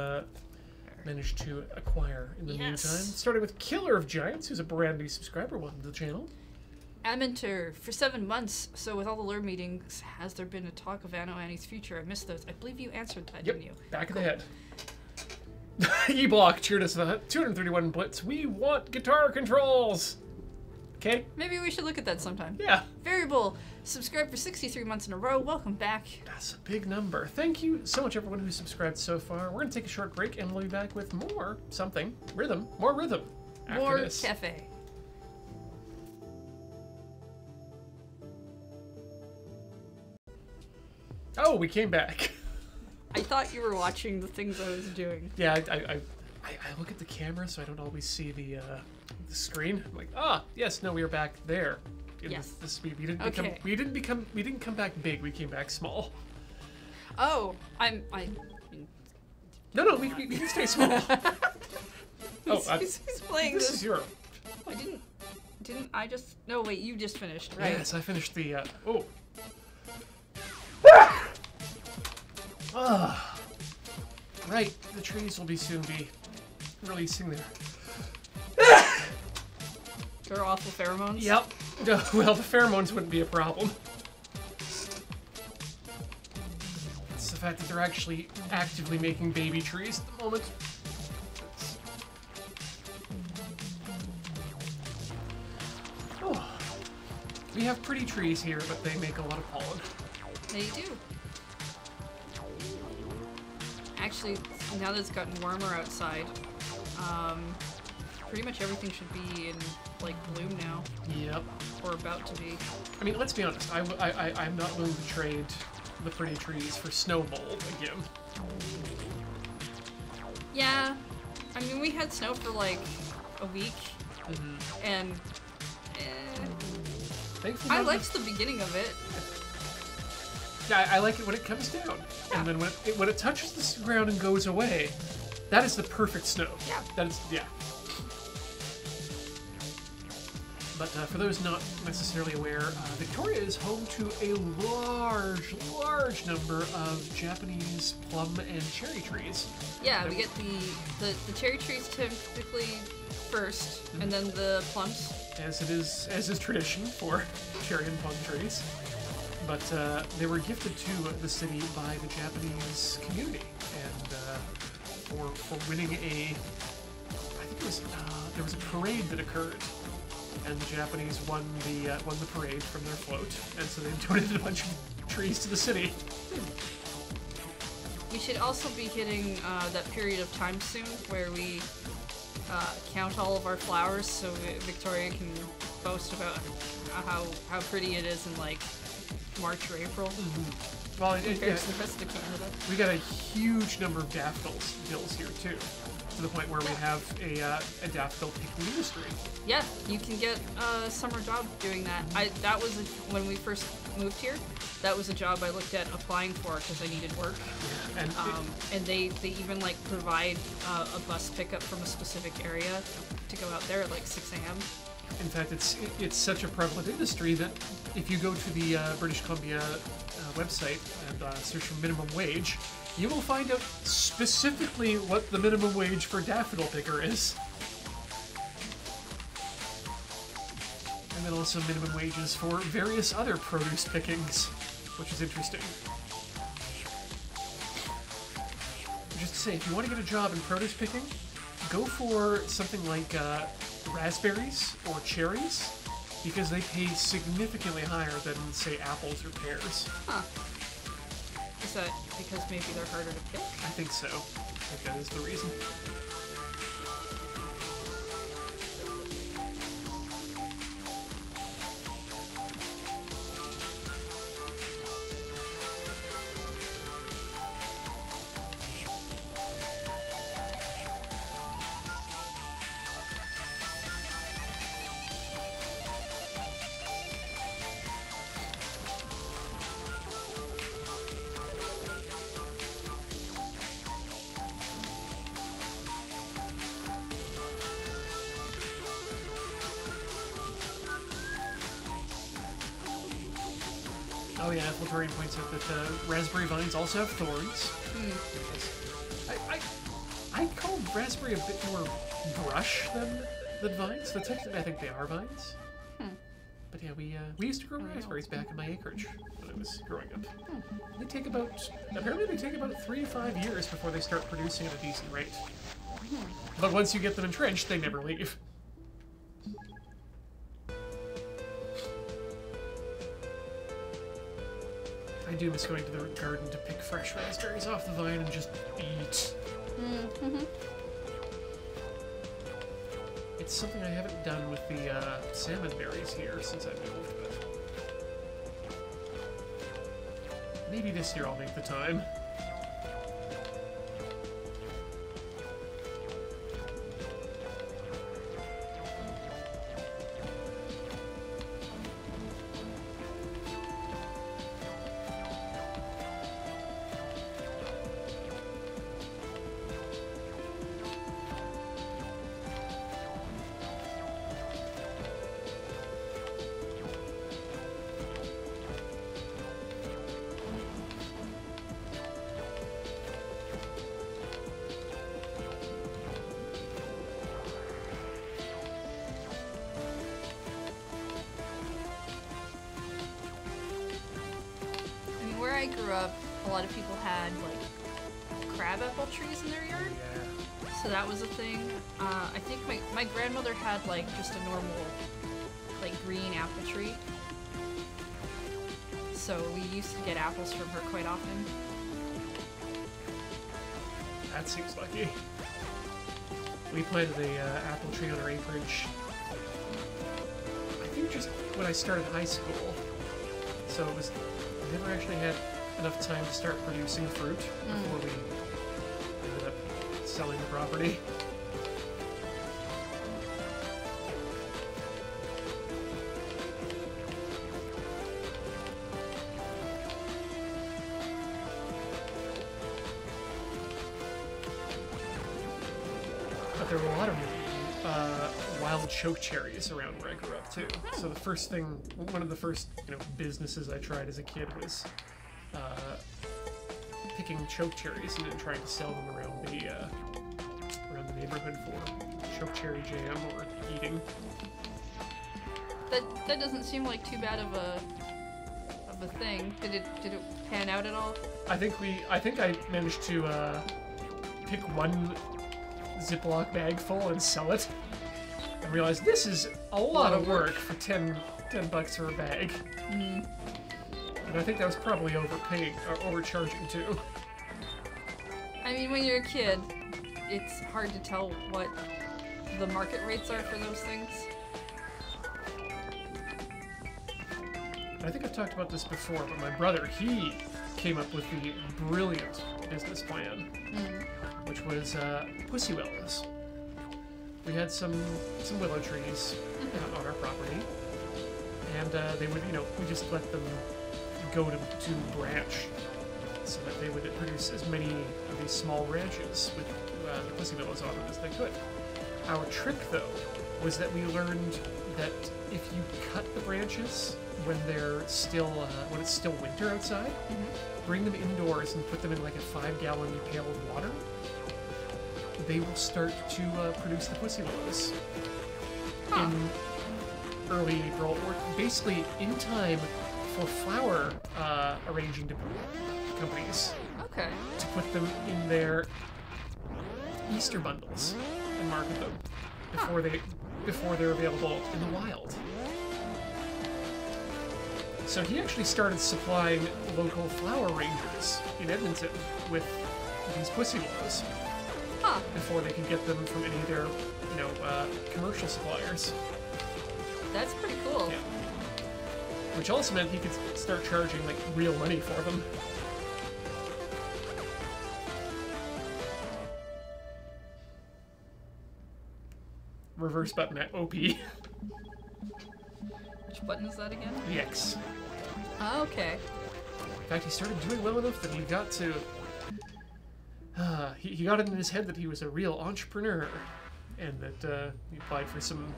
managed to acquire in the meantime? Starting with Killer of Giants, who's a brand new subscriber. Welcome to the channel. Aminter, for 7 months, so with all the lure meetings, has there been a talk of Anno Annie's future? I missed those. I believe you answered that, didn't you? Back of the head. E-Block cheered us with 231 blitz. We want guitar controls! Okay? Maybe we should look at that sometime. Yeah. Variable, subscribed for 63 months in a row. Welcome back. That's a big number. Thank you so much, everyone who's subscribed so far. We're going to take a short break, and we'll be back with more something. Rhythm. More rhythm. After More this. cafe. Oh, we came back. I thought you were watching the things I was doing. Yeah, I look at the camera, so I don't always see the screen. I'm like, yes, no, we are back there. Yes. This we didn't come back big. We came back small. Oh, No, we can stay small. He's playing this is your. I didn't I just? No, wait, you just finished, right? Yes, I finished the. Right, the trees will soon be releasing their. Their awful pheromones. Yep. Well, the pheromones wouldn't be a problem. It's the fact that they're actually actively making baby trees at the moment. Oh. We have pretty trees here, but they make a lot of pollen. They do. Actually, now that it's gotten warmer outside, pretty much everything should be in, like, bloom now. Yep. Or about to be. I mean, let's be honest. I'm not willing to trade the pretty trees for snowball again. Yeah. I mean, we had snow for, like, a week. And... I liked the beginning of it. Yeah, I like it when it comes down. Yeah. And then when it touches the ground and goes away, that is the perfect snow. Yeah. That is, yeah. But for those not necessarily aware, Victoria is home to a large number of Japanese plum and cherry trees. Yeah, we get the cherry trees typically first, and then the plums. As is tradition for cherry and plum trees. But they were gifted to the city by the Japanese community, and for winning I think it was there was a parade that occurred, and the Japanese won the parade from their float, and so they donated a bunch of trees to the city. We should also be hitting that period of time soon where we count all of our flowers, so Victoria can boast about how pretty it is in, like, March or April. Well, compared to the rest of Canada. We got a huge number of daffodils here too, to the point where we have a daffodil picking industry. Yeah, you can get a summer job doing that. That was when we first moved here. That was a job I looked at applying for because I needed work. And they even, like, provide a bus pickup from a specific area to go out there at like 6 a.m. In fact, it's such a prevalent industry that if you go to the British Columbia website and search for minimum wage, you will find out specifically what the minimum wage for daffodil picker is. And then also minimum wages for various other produce pickings, which is interesting. Just to say, if you want to get a job in produce picking, go for something like raspberries or cherries, because they pay significantly higher than, say, apples or pears. Huh. Is that because maybe they're harder to pick? I think so. I think that is the reason. Oh yeah, Florian points out that raspberry vines also have thorns. I call raspberry a bit more brush than vines. But technically, I think they are vines. But yeah, we used to grow raspberries back in my acreage when I was growing up. They take apparently they take about 3 to 5 years before they start producing at a decent rate. But once you get them entrenched, they never leave. I do miss going to the garden to pick fresh raspberries off the vine and just eat. It's something I haven't done with the salmon berries here since I moved, but maybe this year I'll make the time. I grew up, a lot of people had like crab apple trees in their yard. Yeah. So that was a thing. I think my grandmother had like just a normal like green apple tree. So we used to get apples from her quite often. That seems lucky. We planted a apple tree on our acreage, I think just when I started high school. So it was, I never actually had enough time to start producing fruit before we ended up selling the property. But there were a lot of wild choke cherries around where I grew up too. So the first thing, one of the first businesses I tried as a kid was picking choke cherries and then trying to sell them around the neighborhood for choke cherry jam or eating. That doesn't seem like too bad of a thing. Did it pan out at all? I think I managed to pick one Ziploc bag full and sell it. I realized this is a lot of work for 10 bucks for a bag. And I think that was probably overpaying or overcharging too. I mean, when you're a kid, it's hard to tell what the market rates are for those things. I think I've talked about this before, but my brother, he came up with the brilliant business plan, which was pussy willows. We had some willow trees on our property, and they would, we just let them go to branch so that they would produce as many of these small branches with the pussy willows on them as they could. Our trick, though, was that we learned that if you cut the branches when they're still when it's still winter outside, bring them indoors and put them in like a 5-gallon pail of water, they will start to produce the pussy willows in early April, or basically in time for flower arranging companies to put them in their Easter bundles and market them before they're available in the wild. So he actually started supplying local flower rangers in Edmonton with these pussy willows before they could get them from any of their, commercial suppliers. That's pretty cool. Yeah. Which also meant he could start charging like real money for them. Reverse button at OP. Which button is that again? The X. Oh, okay. In fact, he started doing well enough that he got to... he got it in his head that he was a real entrepreneur, and that he applied for some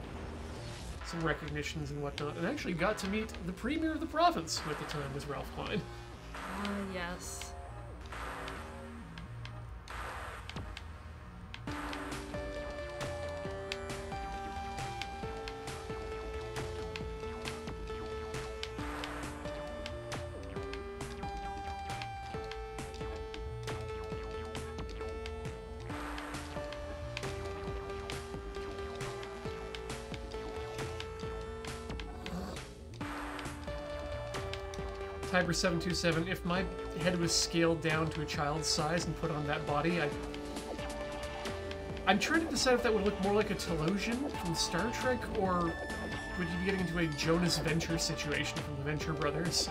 some recognitions and whatnot, and actually got to meet the premier of the province, who at the time was Ralph Klein. Yes. Tiber727, if my head was scaled down to a child's size and put on that body, I'm trying to decide if that would look more like a Telosian from Star Trek, or would you be getting into a Jonas Venture situation from the Venture Brothers?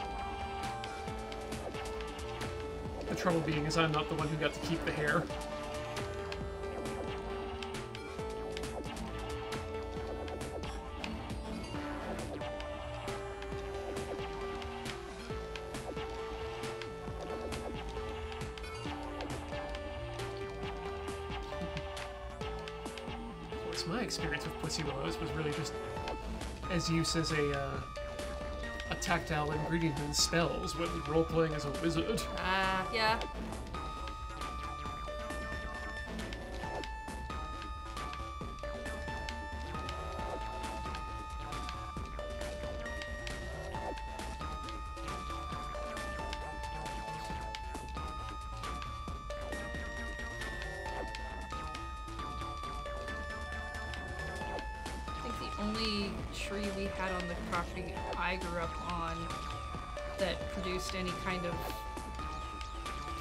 The trouble being is I'm not the one who got to keep the hair. My experience with Pussy Willows was really just as use as a tactile ingredient in spells when role-playing as a wizard. Yeah. Only tree we had on the property I grew up on that produced any kind of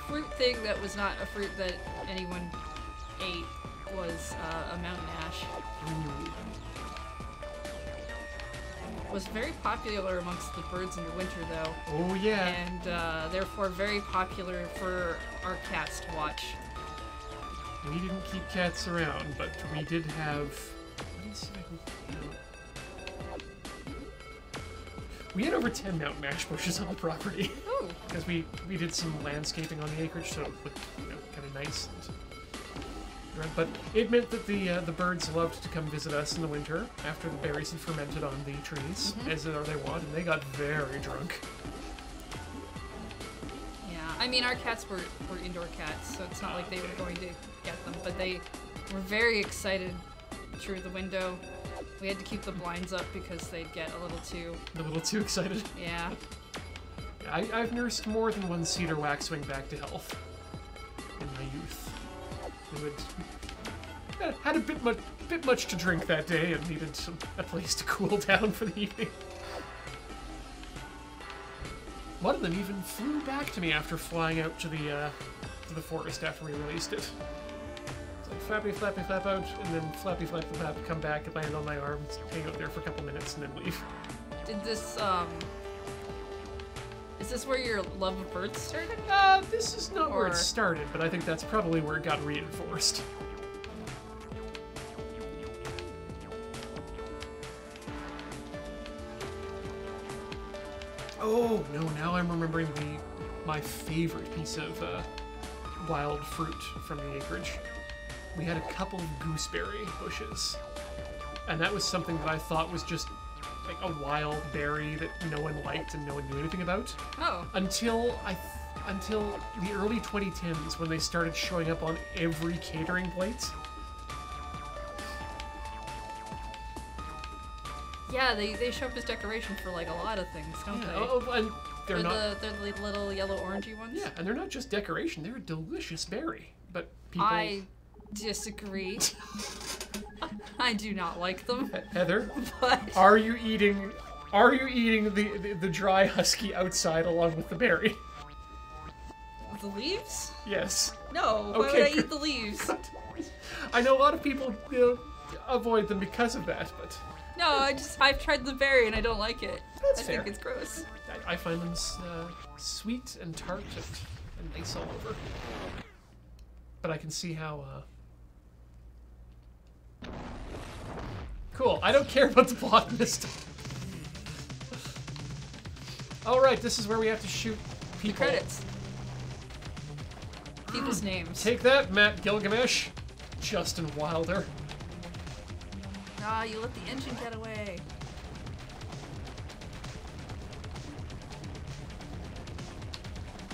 fruit thing that was not a fruit that anyone ate was a mountain ash. It was very popular amongst the birds in the winter, though. Oh yeah. And therefore very popular for our cats to watch. We didn't keep cats around, but we did have. We had over 10 mountain ash bushes on the property. Oh. Because we did some landscaping on the acreage, so it looked kind of nice. But it meant that the birds loved to come visit us in the winter after the berries had fermented on the trees, as they want, and they got very drunk. Yeah, I mean, our cats were indoor cats, so it's not like they were going to get them, but they were very excited through the window. We had to keep the blinds up because they'd get a little too excited. Yeah. I've nursed more than one cedar waxwing back to health in my youth. Who had a bit much to drink that day and needed a place to cool down for the evening. One of them even flew back to me after flying out to the forest after we released it. Flappy, flappy, flap out, and then flappy, flappy, flap, come back and land on my arm, hang out there for a couple minutes, and then leave. Did this, is this where your love of birds started? This is not where it started, but I think that's probably where it got reinforced. Oh, no, now I'm remembering my favorite piece of wild fruit from the acreage. We had a couple of gooseberry bushes, and that was something that I thought was just like a wild berry that no one liked and no one knew anything about. Oh. Until the early 2010s, when they started showing up on every catering plate. Yeah, they show up as decoration for like a lot of things, don't they? Oh, and they're the little yellow orangey ones. Yeah, and they're not just decoration; they're a delicious berry. But people. I disagree. I do not like them. Heather, but are you eating the dry husky outside along with the berry? The leaves? Yes. No. Why would I eat the leaves? I know a lot of people avoid them because of that, but no, I've tried the berry and I don't like it. That's I fair. think it's gross. I find them sweet and tart and nice all over. But I can see how. Cool. I don't care about the plot in this time. All right, this is where we have to shoot people. The credits. People's names. Take that, Matt Gilgamesh. Justin Wilder. Ah, you let the engine get away.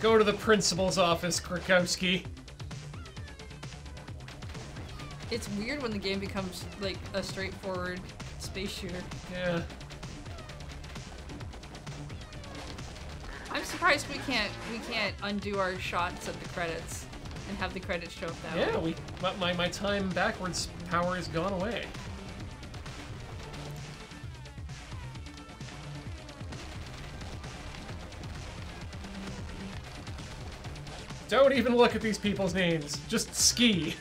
Go to the principal's office, Krakowski. It's weird when the game becomes like a straightforward space shooter. Yeah. I'm surprised we can't undo our shots at the credits and have the credits show up that way. Yeah, my time backwards power has gone away. Don't even look at these people's names. Just ski.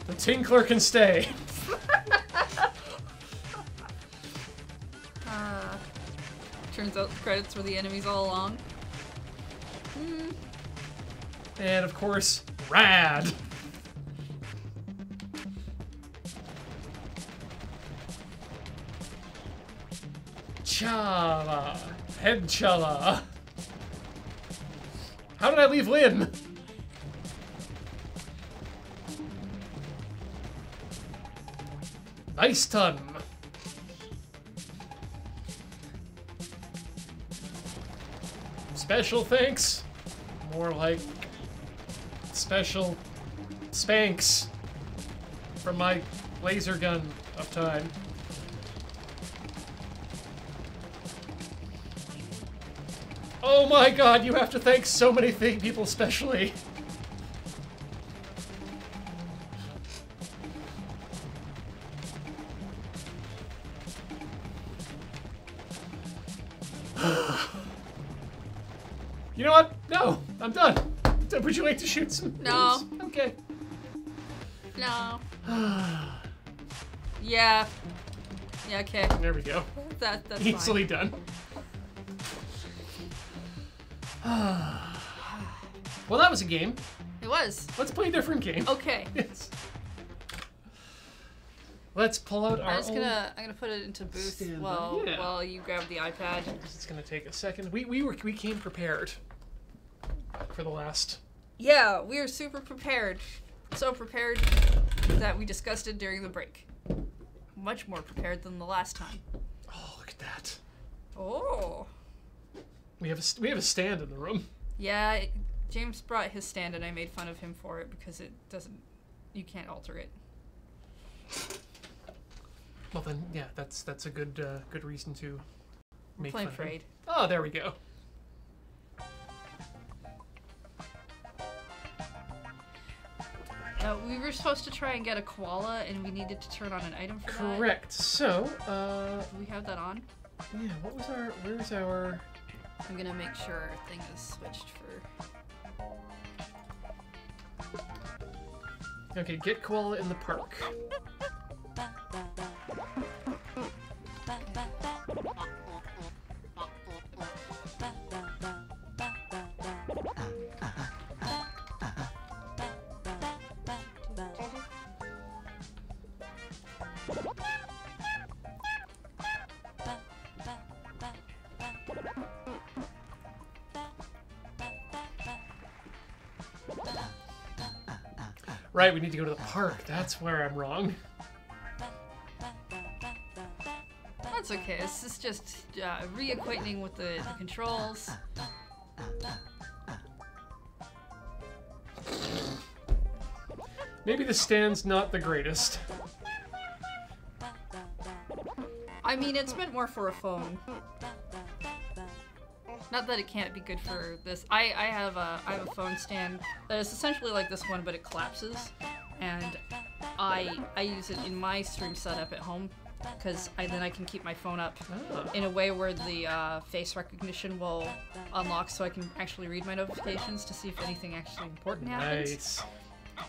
The Tinkler can stay. Turns out the credits were the enemies all along. And of course, rad. Chala. Head Chala. How did I leave Lynn? Nice ton. Special thanks. More like special spanks from my laser gun of time. Oh my god, you have to thank so many people specially. You know what? No, I'm done. Would you like to shoot some? No. moves? Okay. No. Yeah. Yeah, okay. There we go. That's Easily fine. done. Well, that was a game. It was. Let's play a different game. Okay. Yes. Let's pull out our I'm gonna put it into booth standby. Yeah. while you grab the iPad. It's gonna take a second. We came prepared for the last. Yeah, we are super prepared. So prepared that we discussed it during the break. Much more prepared than the last time. Oh, look at that. Oh. We have a stand in the room. Yeah, James brought his stand and I made fun of him for it because it doesn't. You can't alter it. Well then, yeah, that's a good reason to make Playing fun of him. Frayed. Oh, there we go. We were supposed to try and get a koala, and we needed to turn on an item for that. Correct. So, Do we have that on? yeah, where's our... I'm gonna make sure our thing is switched for... Okay, get koala in the park. Right, we need to go to the park. That's where I'm wrong. That's okay. This is just reacquainting with the controls. Maybe the stand's not the greatest. I mean, it's meant more for a phone. Not that it can't be good for this. I have a phone stand that is essentially like this one, but it collapses, and I use it in my stream setup at home because then I can keep my phone up in a way where the face recognition will unlock, so I can actually read my notifications to see if anything actually important happens. Nice.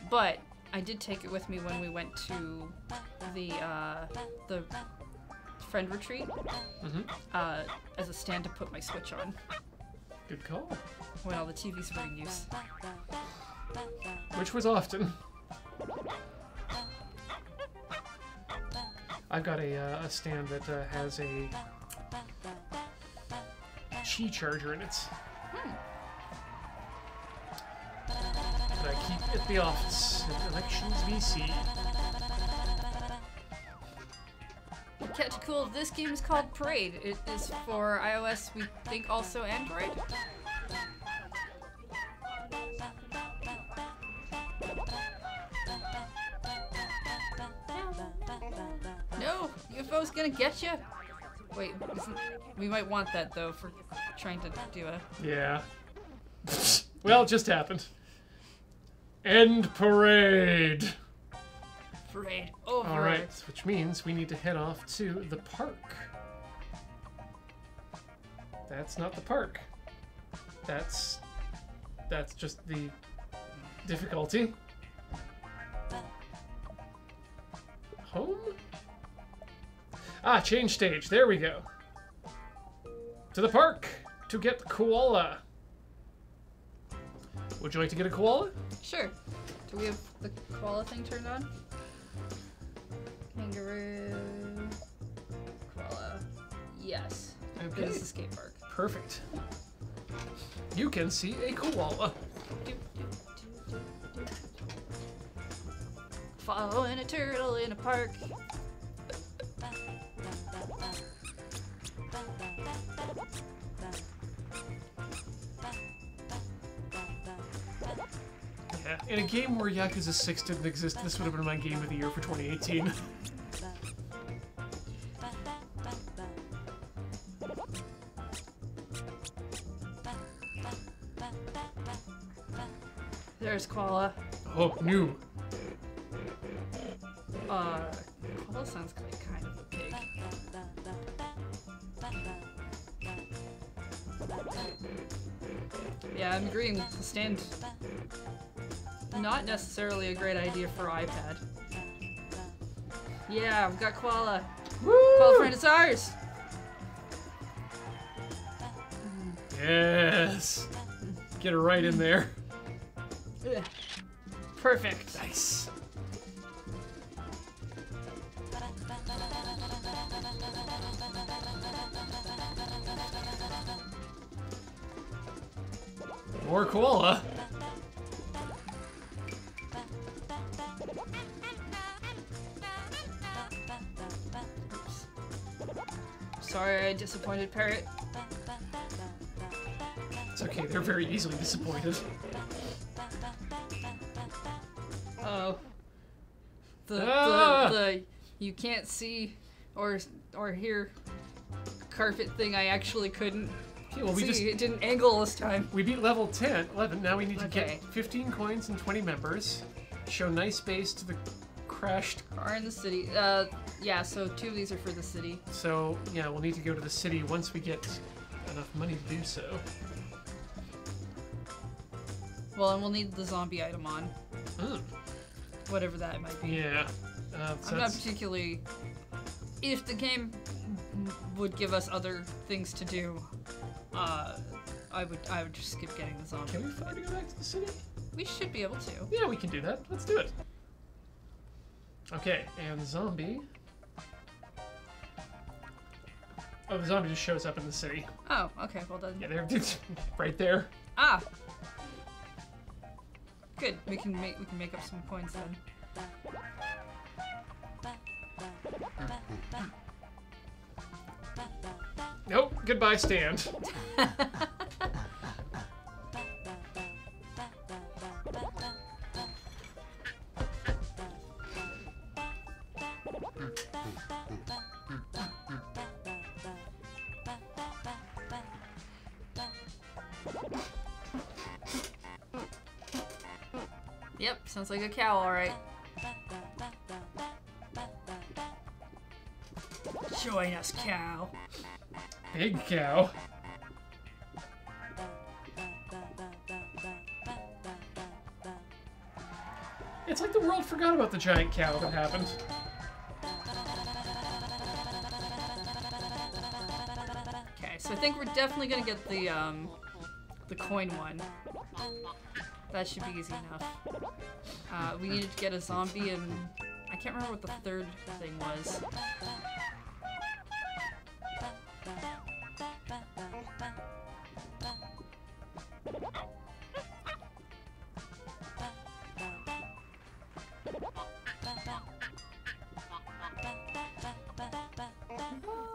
But I did take it with me when we went to the friend retreat as a stand to put my Switch on Good call. when all the TVs were in use. Which was often. I've got a stand that has a Qi charger in it. That I keep at the office at Elections VC. Catcool, this game is called Parade. It is for iOS, we think also Android. No, UFO's gonna get you. Wait, we might want that though for trying to do a. Yeah. Well, it just happened. End parade. Parade over. All right, which means we need to head off to the park. That's not the park. That's just the difficulty. Home? Ah, change stage. There we go. To the park to get koala. Would you like to get a koala? Sure. Do we have the koala thing turned on? Kangaroo. Koala. Yes. Okay. This is a skate park. Perfect. You can see a koala. Following a turtle in a park. Yeah, in a game where Yakuza 6 didn't exist, this would have been my game of the year for 2018. There's koala. Oh, new. Koala sounds like kind of a pig. Yeah, I'm agreeing. The stand, not necessarily a great idea for iPad. Yeah, we've got koala. Woo! Koala friend, it's ours. Yes. Get her right in there. Ugh. Perfect. Nice. More koala. Sorry, I disappointed Parrot. It's okay, they're very easily disappointed. Oh. Ah! The you can't see or hear carpet thing I actually couldn't Okay, well, see. It didn't angle this time. we beat level 10, 11. Now we need to Okay. get 15 coins and 20 members. Show nice base to the crashed. Are in the city. Yeah, so 2 of these are for the city. So, yeah, we'll need to go to the city once we get enough money to do so. Well, and we'll need the zombie item on. Mm. Whatever that might be. Yeah. So I'm not that's- particularly... If the game would give us other things to do, I would just skip getting the zombie. Can we find to go back to the city? We should be able to. Yeah, we can do that. Let's do it. Okay, and zombie. Oh, the zombie just shows up in the city. Oh, okay, well done. Yeah, they're right there. Ah! Good. We can make up some coins then. Nope. Goodbye, stand. Yep, sounds like a cow, alright. Join us, cow. Big cow. It's like the world forgot about the giant cow that happened. Okay, so I think we're definitely gonna get the coin one. That should be easy enough. We needed to get a zombie and I can't remember what the third thing was.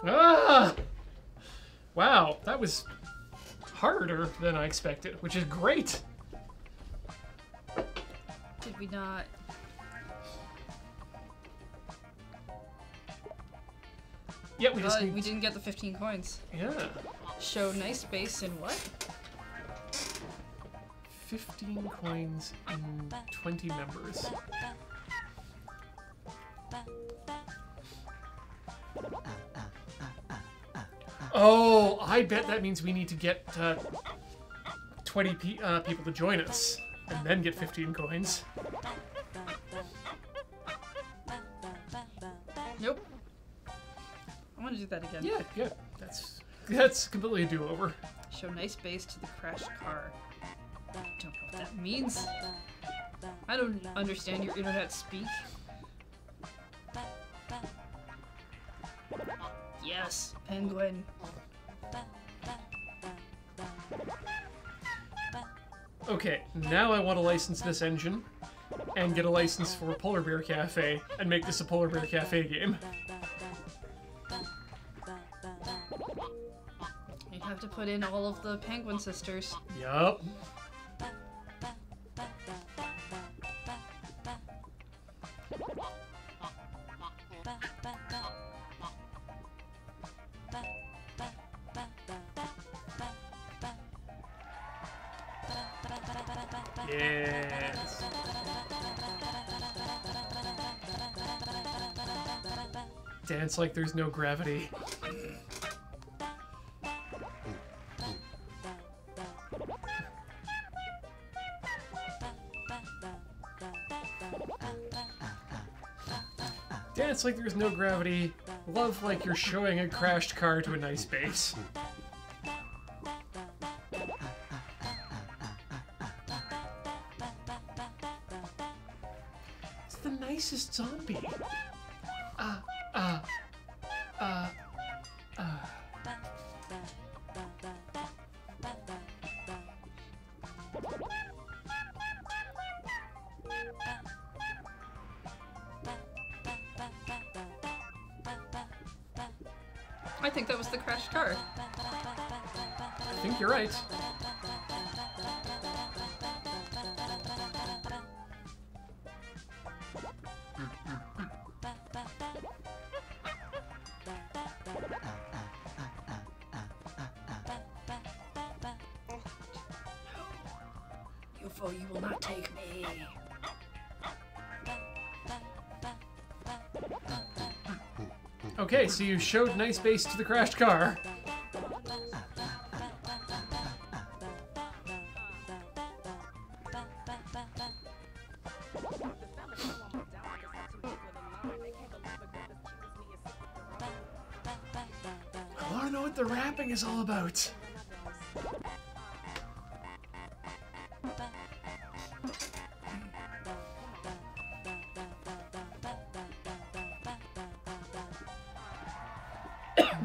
Ah! Wow, that was harder than I expected, which is great. Did we not? Yeah, we just We didn't get the 15 coins. Yeah. Show nice base in what? 15 coins in 20 members. Oh, I bet that means we need to get 20 people to join us, and then get 15 coins. Nope. I want to do that again. Yeah, good. That's completely a do-over. Show nice base to the crashed car. Don't know what that means. I don't understand your internet speak. Yes, penguin. Okay, now I want to license this engine, and get a license for Polar Bear Cafe, and make this a Polar Bear Cafe game. You have to put in all of the penguin sisters. Yup. Yes. Dance like there's no gravity. Dance like there's no gravity. Love like you're showing a crashed car to a nice base. It's the nicest zombie. I think that was the crashed car. I think you're right. UFO, you will not take me. Okay, so you showed nice base to the crashed car. I want to know what the rapping is all about.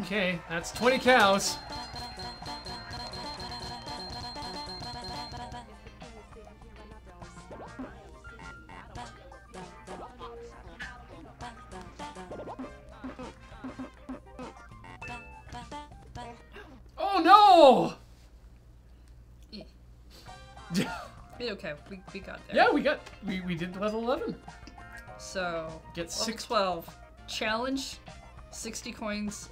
Okay, that's 20 cows. Oh no! Okay, we got there. Yeah, we did level 11. So, Get level 6 12. Challenge 60 coins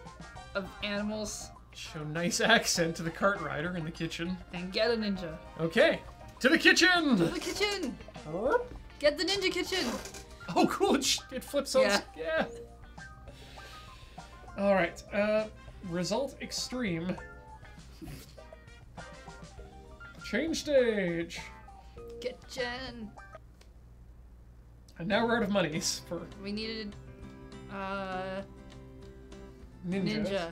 of animals Show nice accent to the cart rider in the kitchen. and get a ninja. Okay, to the kitchen! To the kitchen! Get the ninja kitchen! Oh, cool! It flips on. Yeah. Yeah. All right. Result extreme. Change stage. Kitchen! And now we're out of monies for We needed, ninja. ninja.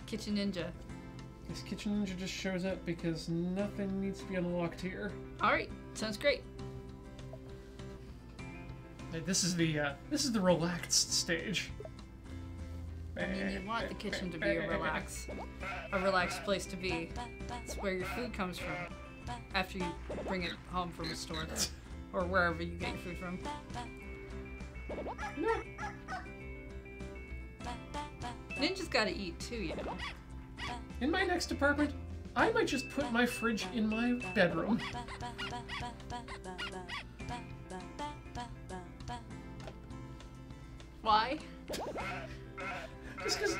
Kitchen ninja. This kitchen ninja just shows up because nothing needs to be unlocked here. Alright, sounds great. Hey, this is the relaxed stage. I mean, you want the kitchen to be a relaxed place to be. It's where your food comes from after you bring it home from a store or wherever you get your food from. Ninja's gotta eat too, you know. In my next apartment, I might just put my fridge in my bedroom. Why? Just because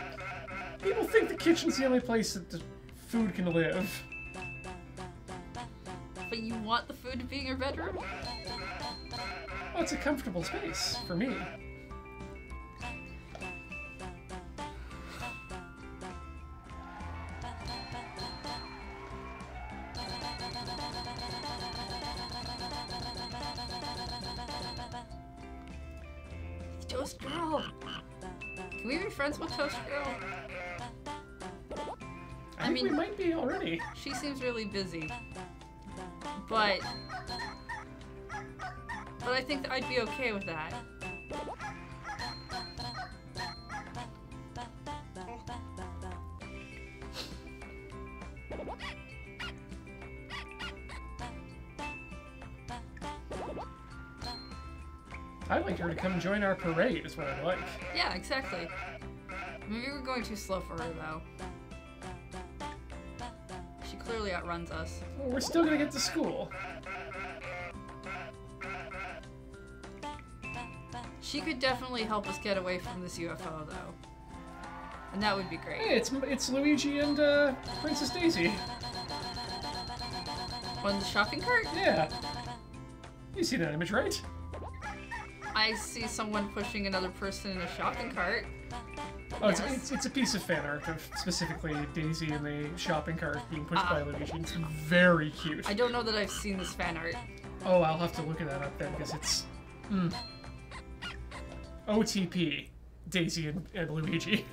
people think the kitchen's the only place that the food can live. But you want the food to be in your bedroom? Well, it's a comfortable space for me. Toast Girl! Can we be friends with Toast Girl? I think we might be already. She seems really busy. But I think that I'd be okay with that. I'd like her to come join our parade, is what I'd like. Yeah, exactly. Maybe we're going too slow for her, though. She clearly outruns us. Well, we're still gonna get to school. She could definitely help us get away from this UFO, though. And that would be great. Hey, it's Luigi and Princess Daisy. On the shopping cart? Yeah. You see that image, right? I see someone pushing another person in a shopping cart. Oh, Yes. it's a piece of fan art of specifically Daisy in the shopping cart being pushed by Luigi. It's very cute. I don't know that I've seen this fan art. Oh, I'll have to look at that up then, because it's... OTP, Daisy and Luigi.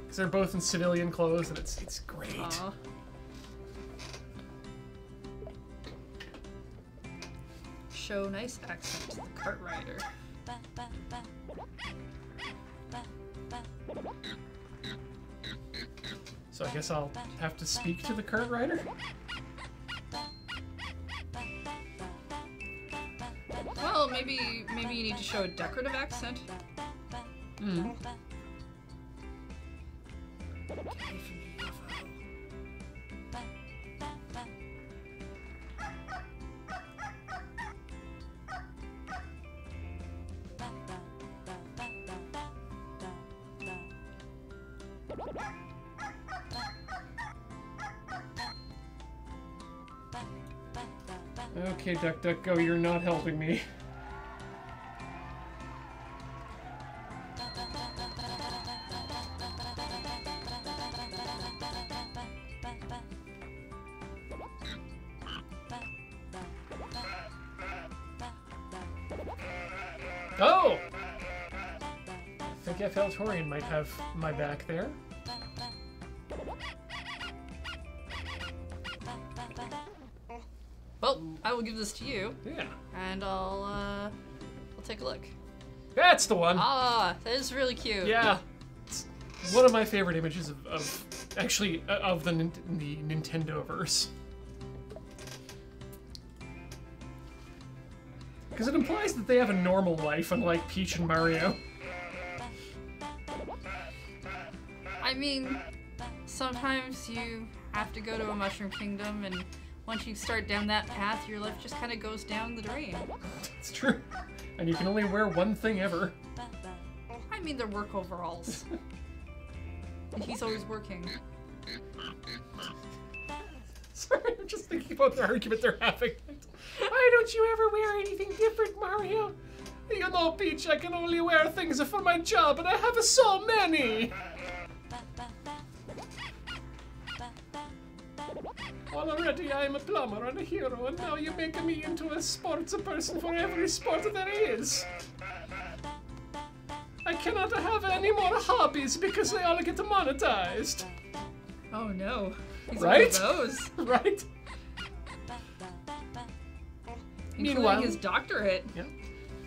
Because they're both in civilian clothes, and it's great. Aw. Show nice accent to the cart rider. So I guess I'll have to speak to the cart rider? Well, maybe you need to show a decorative accent. Hmm. Get away from the UFO. Okay, DuckDuckGo, you're not helping me. Oh! I think FL Torian might have my back there. Well, I will give this to you, Yeah. and I'll take a look. That's the one! Ah, that is really cute. Yeah. It's one of my favorite images of the Nintendoverse. Because it implies that they have a normal life, unlike Peach and Mario. I mean, sometimes you have to go to a Mushroom Kingdom, and once you start down that path, your life just kind of goes down the drain. It's true. And you can only wear one thing ever. I mean, they're work overalls. And he's always working. Sorry, I'm just thinking about the argument they're having. Why don't you ever wear anything different, Mario? You know, Peach, I can only wear things for my job, and I have so many! Already I'm a plumber and a hero, and now you're making me into a sports person for every sport there is. I cannot have any more hobbies because they all get monetized. Oh no. He's Right? one of those. Right? Including Meanwhile- his doctorate. Yeah.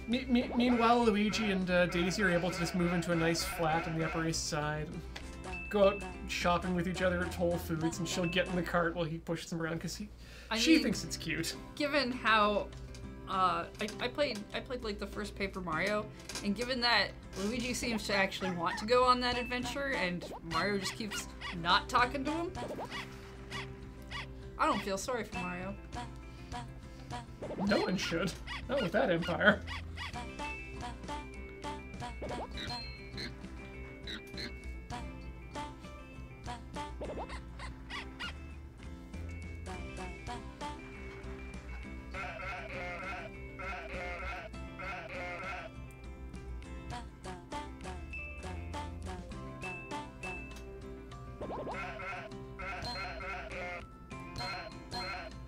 Meanwhile, Luigi and Daisy are able to just move into a nice flat on the Upper East Side. And go out shopping with each other at Whole Foods, and she'll get in the cart while he pushes them around because she mean- thinks it's cute. Given how I played like the first Paper Mario, and given that Luigi seems to actually want to go on that adventure, and Mario just keeps not talking to him, I don't feel sorry for Mario. No one should. Not with that empire.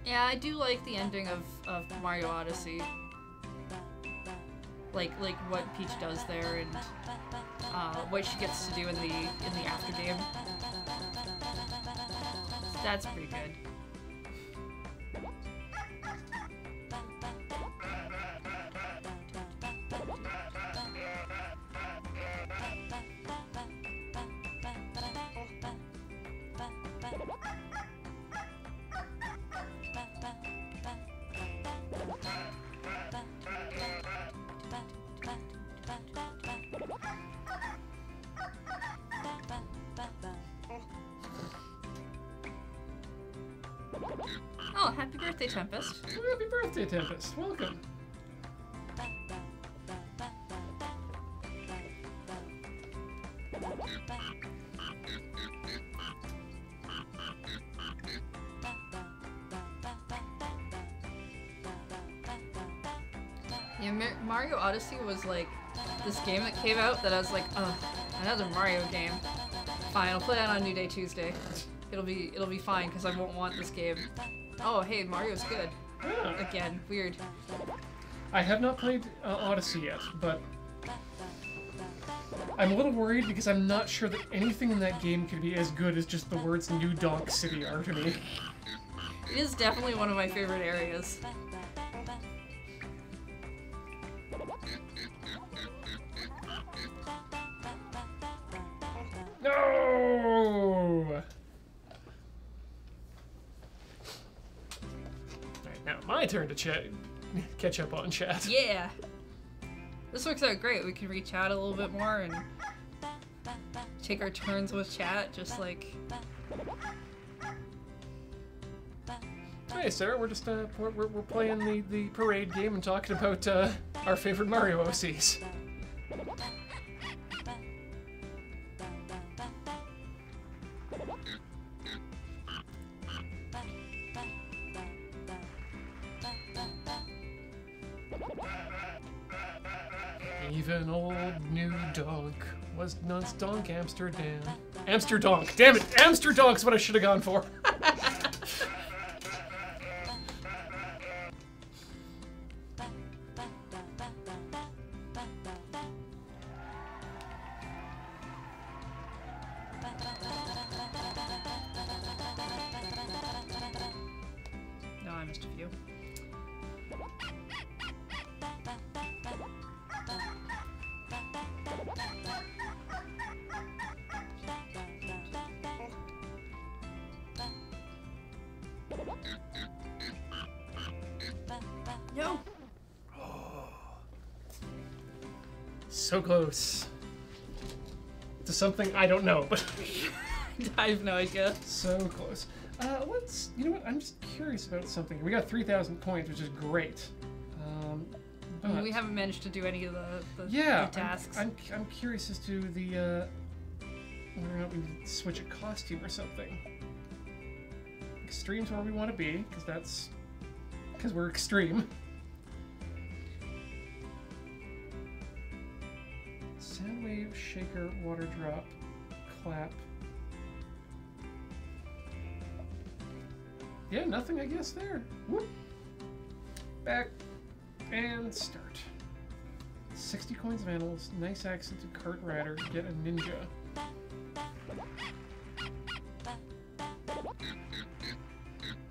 Yeah, I do like the ending of Mario Odyssey. Like what Peach does there and what she gets to do in the after game. That's pretty good. Oh, happy birthday, Tempest. Oh, happy birthday, Tempest. Welcome. Yeah, Mario Odyssey was like this game that came out that I was like, ugh, another Mario game. Fine, I'll play it on New Day Tuesday. It'll be fine because I won't want this game. Oh, hey, Mario's good. Ah. Again, weird. I have not played Odyssey yet, but I'm a little worried because I'm not sure that anything in that game could be as good as just the words New Donk City are to me. It is definitely one of my favorite areas. No! Alright, now my turn to catch up on chat. Yeah! This works out great. We can reach out a little bit more and take our turns with chat, just like... Hey Sarah, we're just we're playing the parade game and talking about our favorite Mario OCs. Even old New Donk was once Donk Amsterdam. Amsterdonk! Damn it! Amsterdonk's what I should have gone for! No, I missed a few. No! So close. To something I don't know, but I have no idea. so close. You know what, I'm just curious about something. We got 3,000 points, which is great. But We haven't managed to do any of the yeah, new tasks. I'm curious as to the, whether or not we would switch a costume or something. Extreme's where we want to be, because we're extreme. Soundwave, shaker, water drop, clap. Yeah, nothing I guess there. Whoop. Back and start. 60 coins of animals, nice accent to cart rider, get a ninja.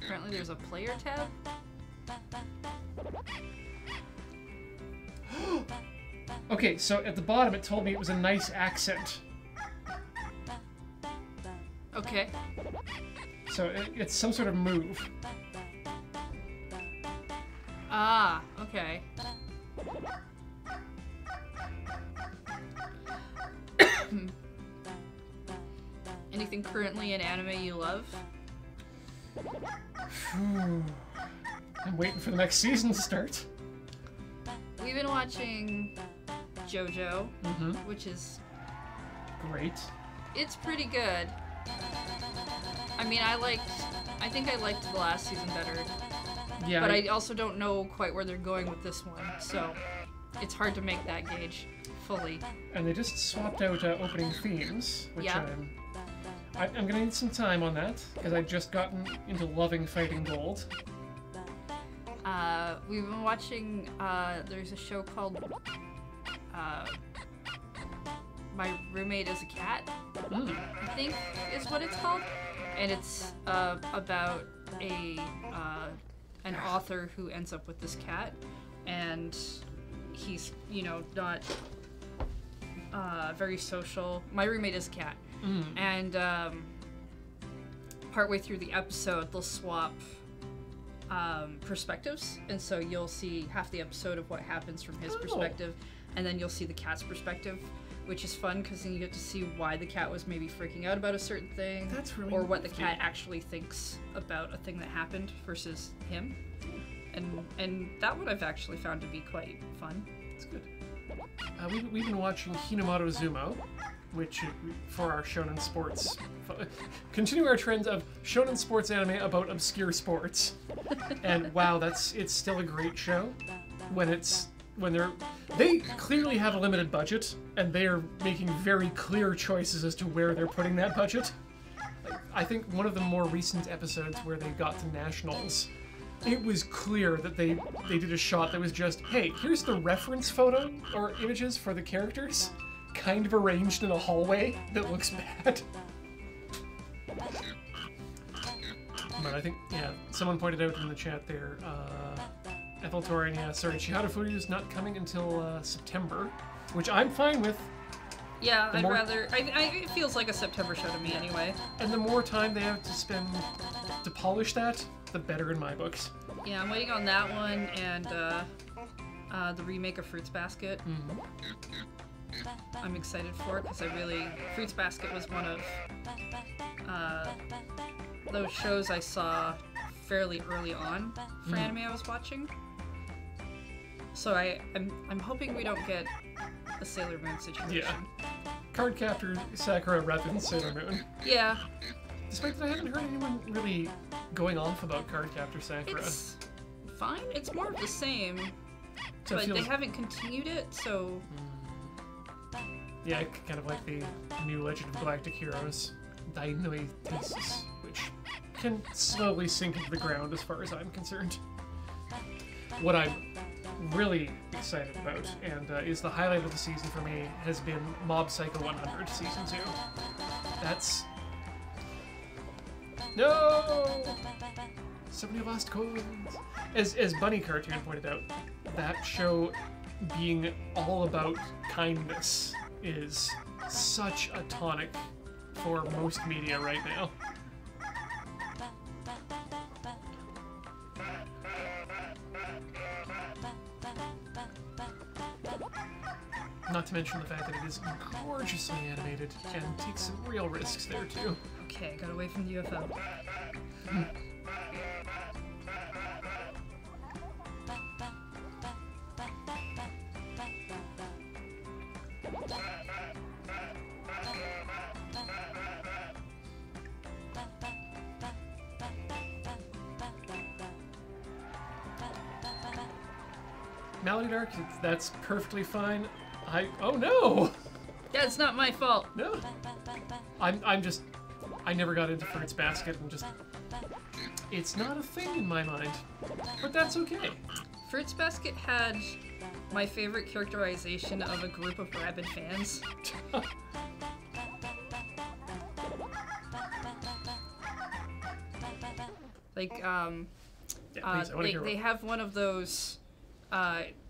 Apparently there's a player tab. Okay, so at the bottom it told me it was a nice accent. Okay. So it's some sort of move. Ah, okay. Anything currently in anime you love? I'm waiting for the next season to start. We've been watching JoJo, which is... Great. It's pretty good. I mean, I think I liked the last season better. Yeah. But I also don't know quite where they're going with this one, so it's hard to make that gauge fully. And they just swapped out opening themes, which Yeah. I'm gonna need some time on that, because I've just gotten into loving Fighting Gold. We've been watching, there's a show called, My Roommate is a Cat, I think is what it's called. And it's, about an author who ends up with this cat, and he's, you know, not, very social. My roommate is a cat. And, partway through the episode, they'll swap perspectives, and so you'll see half the episode of what happens from his perspective, and then you'll see the cat's perspective, which is fun because then you get to see why the cat was maybe freaking out about a certain thing. That's really or what the nifty. cat actually thinks about a thing that happened versus him. And that one I've actually found to be quite fun. It's good. We've been watching Hinamato Zumo, which, for our shonen sports, continue our trends of shonen sports anime about obscure sports. And wow, it's still a great show. They clearly have a limited budget, and they are making very clear choices as to where they're putting that budget. I think one of the more recent episodes where they got to nationals, it was clear that they did a shot that was just, hey, here's the reference photo or images for the characters, kind of arranged in a hallway that looks bad. But I think, yeah, someone pointed out in the chat there, Ethel Torin, yeah, sorry, Chihara Furu is not coming until September, which I'm fine with. Yeah, it feels like a September show to me anyway. And the more time they have to spend to polish that, the better in my books. Yeah, I'm waiting on that one and the remake of Fruits Basket. I'm excited for it because Fruits Basket was one of those shows I saw fairly early on for anime I was watching. So I'm hoping we don't get a Sailor Moon situation. Yeah. Cardcaptor Sakura rather than Sailor Moon. Yeah. Despite that I haven't heard anyone really going off about Cardcaptor Sakura. It's fine. It's more of the same. So but they haven't continued it, so... Yeah, kind of like the new Legend of Galactic Heroes, Dainoi Thesis, which can slowly sink into the ground as far as I'm concerned. What I'm really excited about, and is the highlight of the season for me, has been Mob Psycho 100 Season 2. That's... No! So many lost coins! As Bunny Cartoon pointed out, that show being all about kindness is such a tonic for most media right now. Not to mention the fact that it is gorgeously animated and takes some real risks there too. Okay, got away from the UFO. Malady Dark, that's perfectly fine. Oh no! Yeah, it's not my fault. No. I never got into Fruits Basket and just... It's not a thing in my mind. But that's okay. Fruits Basket had my favorite characterization of a group of rabid fans. Like, Yeah, please, I wanna hear they what- have one of those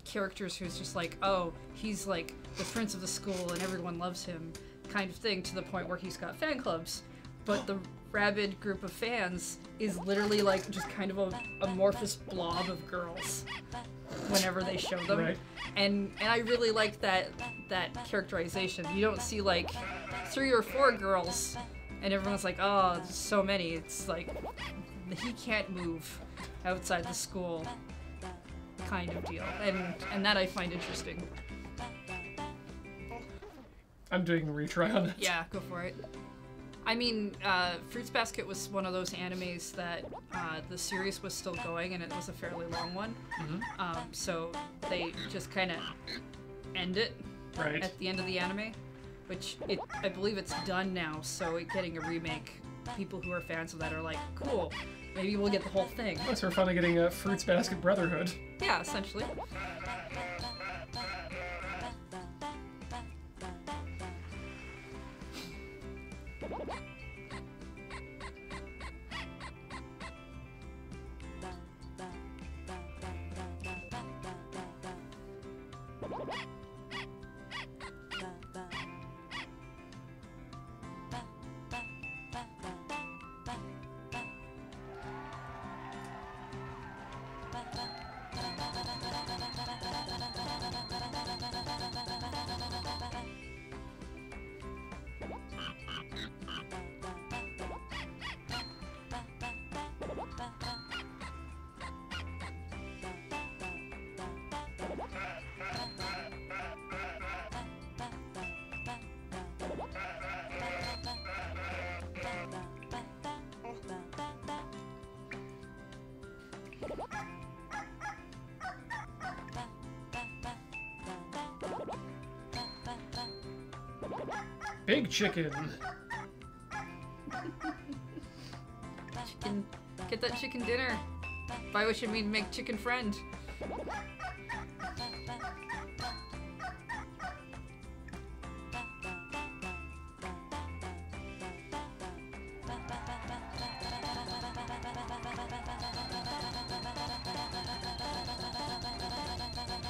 characters who's just like, oh, he's like the prince of the school and everyone loves him kind of thing, to the point where he's got fan clubs. But the rabid group of fans is literally like just kind of a amorphous blob of girls whenever they show them. Right. And I really like that characterization. You don't see like 3 or 4 girls and everyone's like, oh, there's so many. It's like he can't move outside the school kind of deal. And that I find interesting. I'm doing a retry on it. Yeah, go for it. I mean, Fruits Basket was one of those animes that the series was still going, and it was a fairly long one. Mm-hmm. So they just kind of end it Right. at the end of the anime, which I believe it's done now. So getting a remake, people who are fans of that are like, cool, maybe we'll get the whole thing. Oh, so we're finally getting a Fruits Basket Brotherhood. Yeah, essentially. Big chicken. Chicken, get that chicken dinner. By which I mean make chicken friend.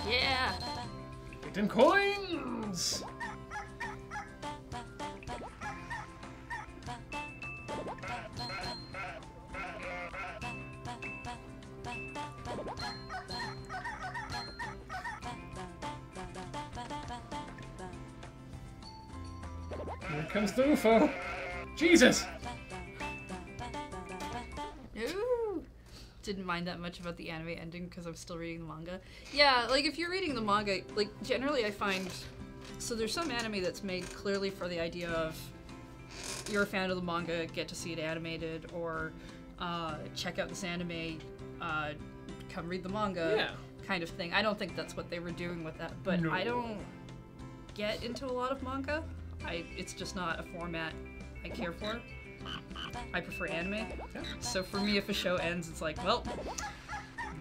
Yeah. Getting coins. Here comes the UFO. Jesus! Ooh. Didn't mind that much about the anime ending because I'm still reading the manga. Yeah, like if you're reading the manga, like generally I find, so there's some anime that's made clearly for the idea of you're a fan of the manga, get to see it animated, or check out this anime, come read the manga, Yeah. kind of thing. I don't think that's what they were doing with that, but No. I don't get into a lot of manga. It's just not a format I care for. I prefer anime. Yeah. So for me, if a show ends, it's like, well,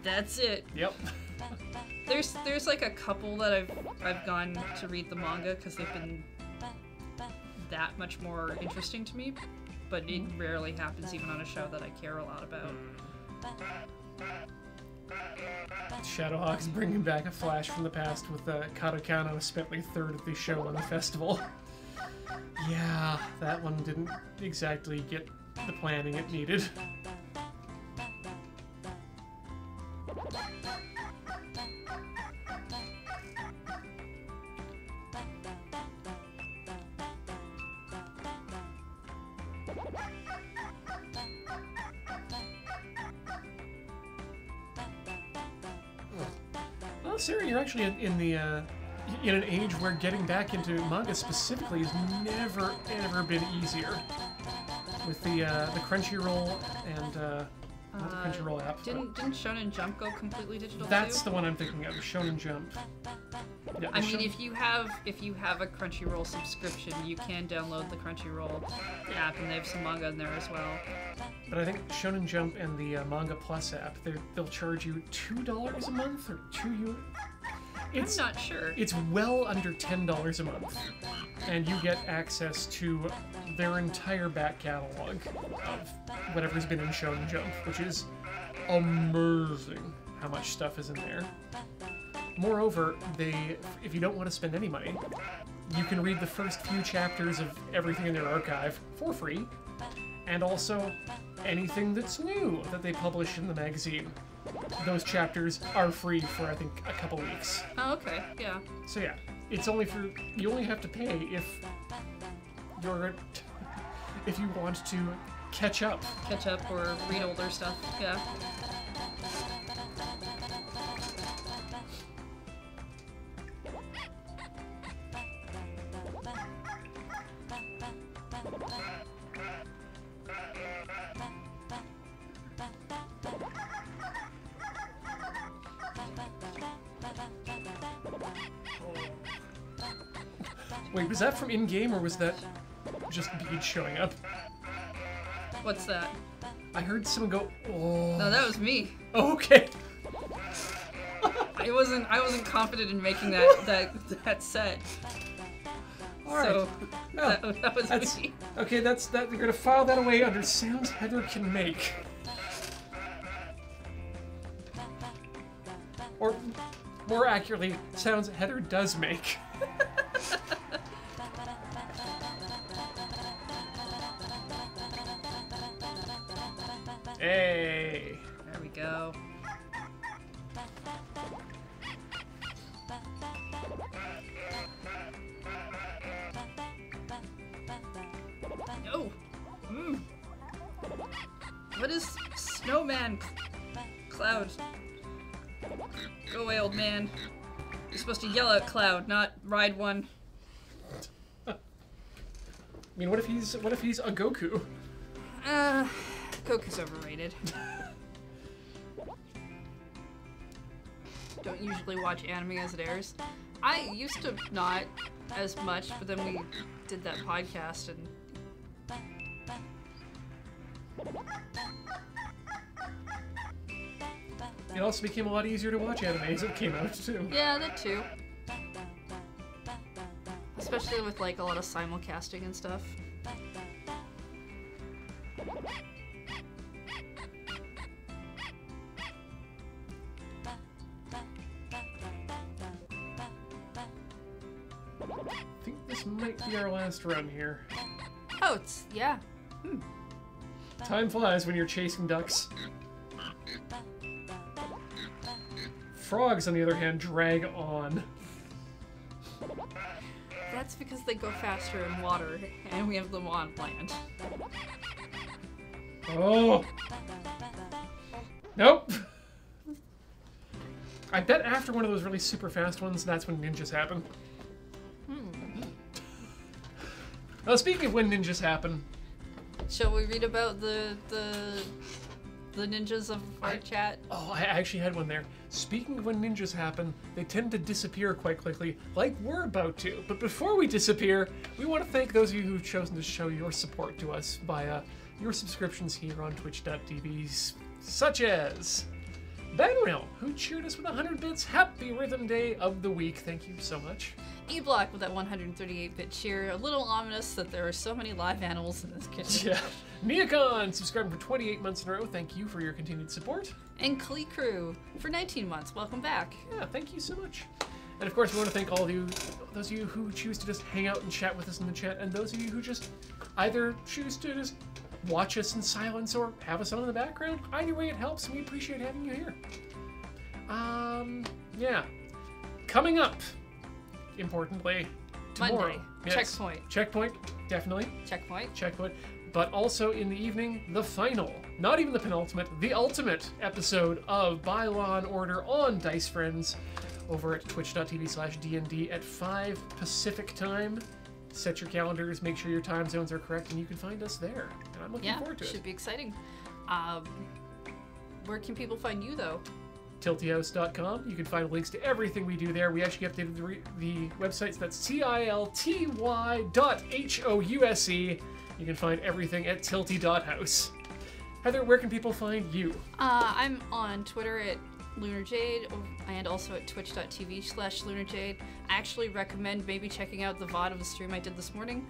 that's it. Yep. There's like a couple that I've gone to read the manga because they've been that much more interesting to me, but it rarely happens even on a show that I care a lot about. Shadowhawk's bringing back a flash from the past with Katakano spent like a third of the show on the festival. Yeah, that one didn't exactly get the planning it needed. Well, Sarah, you're actually in an age where getting back into manga specifically has never ever been easier. With the Crunchyroll and not the Crunchyroll app. Didn't Shonen Jump go completely digital That's too? the one I'm thinking of. Shonen Jump. Yeah, I mean, if you have a Crunchyroll subscription, you can download the Crunchyroll app, and they have some manga in there as well. But I think Shonen Jump and the Manga Plus app, they'll charge you $2 a month or €2. I'm not sure. It's well under $10 a month, and you get access to their entire back catalog of whatever's been in Shonen Jump, which is amazing how much stuff is in there. Moreover, if you don't want to spend any money, you can read the first few chapters of everything in their archive for free, and also anything that's new that they publish in the magazine. Those chapters are free for, I think, a couple weeks. Oh, okay, yeah. So yeah, it's only for, you only have to pay if you're, if you want to catch up. Catch up or read older stuff, yeah. Wait, was that from in-game or was that just Beach showing up? What's that? I heard someone go, oh. No, that was me. Oh, okay. I wasn't confident in making that set. All right. So No, that was that's, me. okay, that's that. We're gonna file that away under sounds Heather can make. Or, more accurately, sounds Heather does make. Hey. There we go. Oh. What is snowman cloud? Go away, old man. You're supposed to yell at cloud, not ride one. I mean, what if he's a Goku? Goku's overrated. Don't usually watch anime as it airs. I used to not as much, but then we did that podcast and... It also became a lot easier to watch anime as it came out, too. Yeah, that too. Especially with like a lot of simulcasting and stuff. I think this might be our last run here. Oh, it's... yeah. Time flies when you're chasing ducks. Frogs, on the other hand, drag on. That's because they go faster in water, and we have them on land. Oh! Nope! I bet after one of those really super fast ones, that's when ninjas happen. Now, speaking of when ninjas happen... Shall we read about the ninjas of our chat? Oh, I actually had one there. Speaking of when ninjas happen, they tend to disappear quite quickly, like we're about to. But before we disappear, we want to thank those of you who've chosen to show your support to us via your subscriptions here on twitch.tv, such as Banreal, who cheered us with 100 bits. Happy Rhythm Day of the week. Thank you so much. E-Block with that 138-bit cheer. A little ominous that there are so many live animals in this kitchen. Yeah. Neocon, subscribing for 28 months in a row. Thank you for your continued support. And Klee Crew for 19 months. Welcome back. Yeah, thank you so much. And of course, we want to thank all of you, those of you who choose to just hang out and chat with us in the chat, and those of you who just either choose to just watch us in silence or have us on in the background. Either way, it helps, and we appreciate having you here. Yeah. Coming up, importantly, tomorrow. Monday. Yes. Checkpoint. Checkpoint, definitely. Checkpoint. Checkpoint. But also in the evening, the final, not even the penultimate, the ultimate episode of By Law and Order on Dice Friends over at twitch.tv/DND at 5 Pacific time. Set your calendars, make sure your time zones are correct, and you can find us there. And I'm looking forward to it. Should be exciting. Where can people find you, though? tiltyhouse.com. You can find links to everything we do there. We actually updated the websites. That's tilty.house. You can find everything at tilty.house. Heather, where can people find you? I'm on Twitter at LunarJade and also at twitch.tv/LunarJade. I actually recommend maybe checking out the VOD of the stream I did this morning.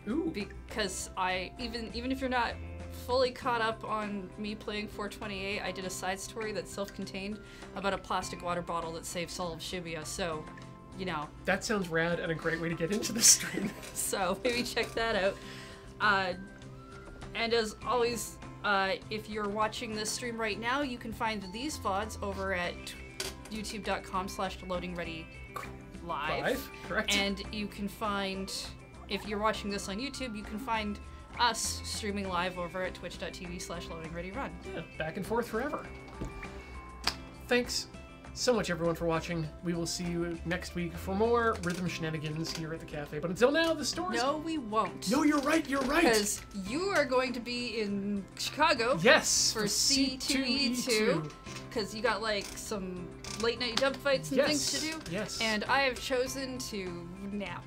Ooh. Because even if you're not fully caught up on me playing 428, I did a side story that's self-contained about a plastic water bottle that saves all of Shibuya, so, you know. That sounds rad and a great way to get into the stream. So maybe check that out. And as always, if you're watching this stream right now, you can find these VODs over at youtube.com/loadingreadylive. Live, correct. And you can find, if you're watching this on YouTube, you can find us streaming live over at twitch.tv/loadingreadyrun. Yeah, back and forth forever. Thanks so much, everyone, for watching. We will see you next week for more rhythm shenanigans here at the cafe. But until now, the story's... No, we won't. No, you're right, you're right. Because you are going to be in Chicago. Yes, For C2E2. Because you got, like, some late night dub fights and things to do. Yes. And I have chosen to nap.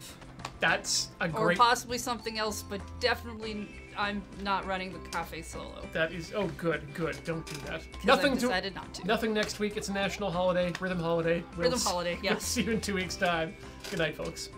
That's a Or great... possibly something else, but definitely I'm not running the cafe solo. That is... Oh, good, good. Don't do that. I've decided not to. Nothing next week. It's a national holiday. Rhythm holiday. Rhythm holiday, yes. See you in 2 weeks' time. Good night, folks.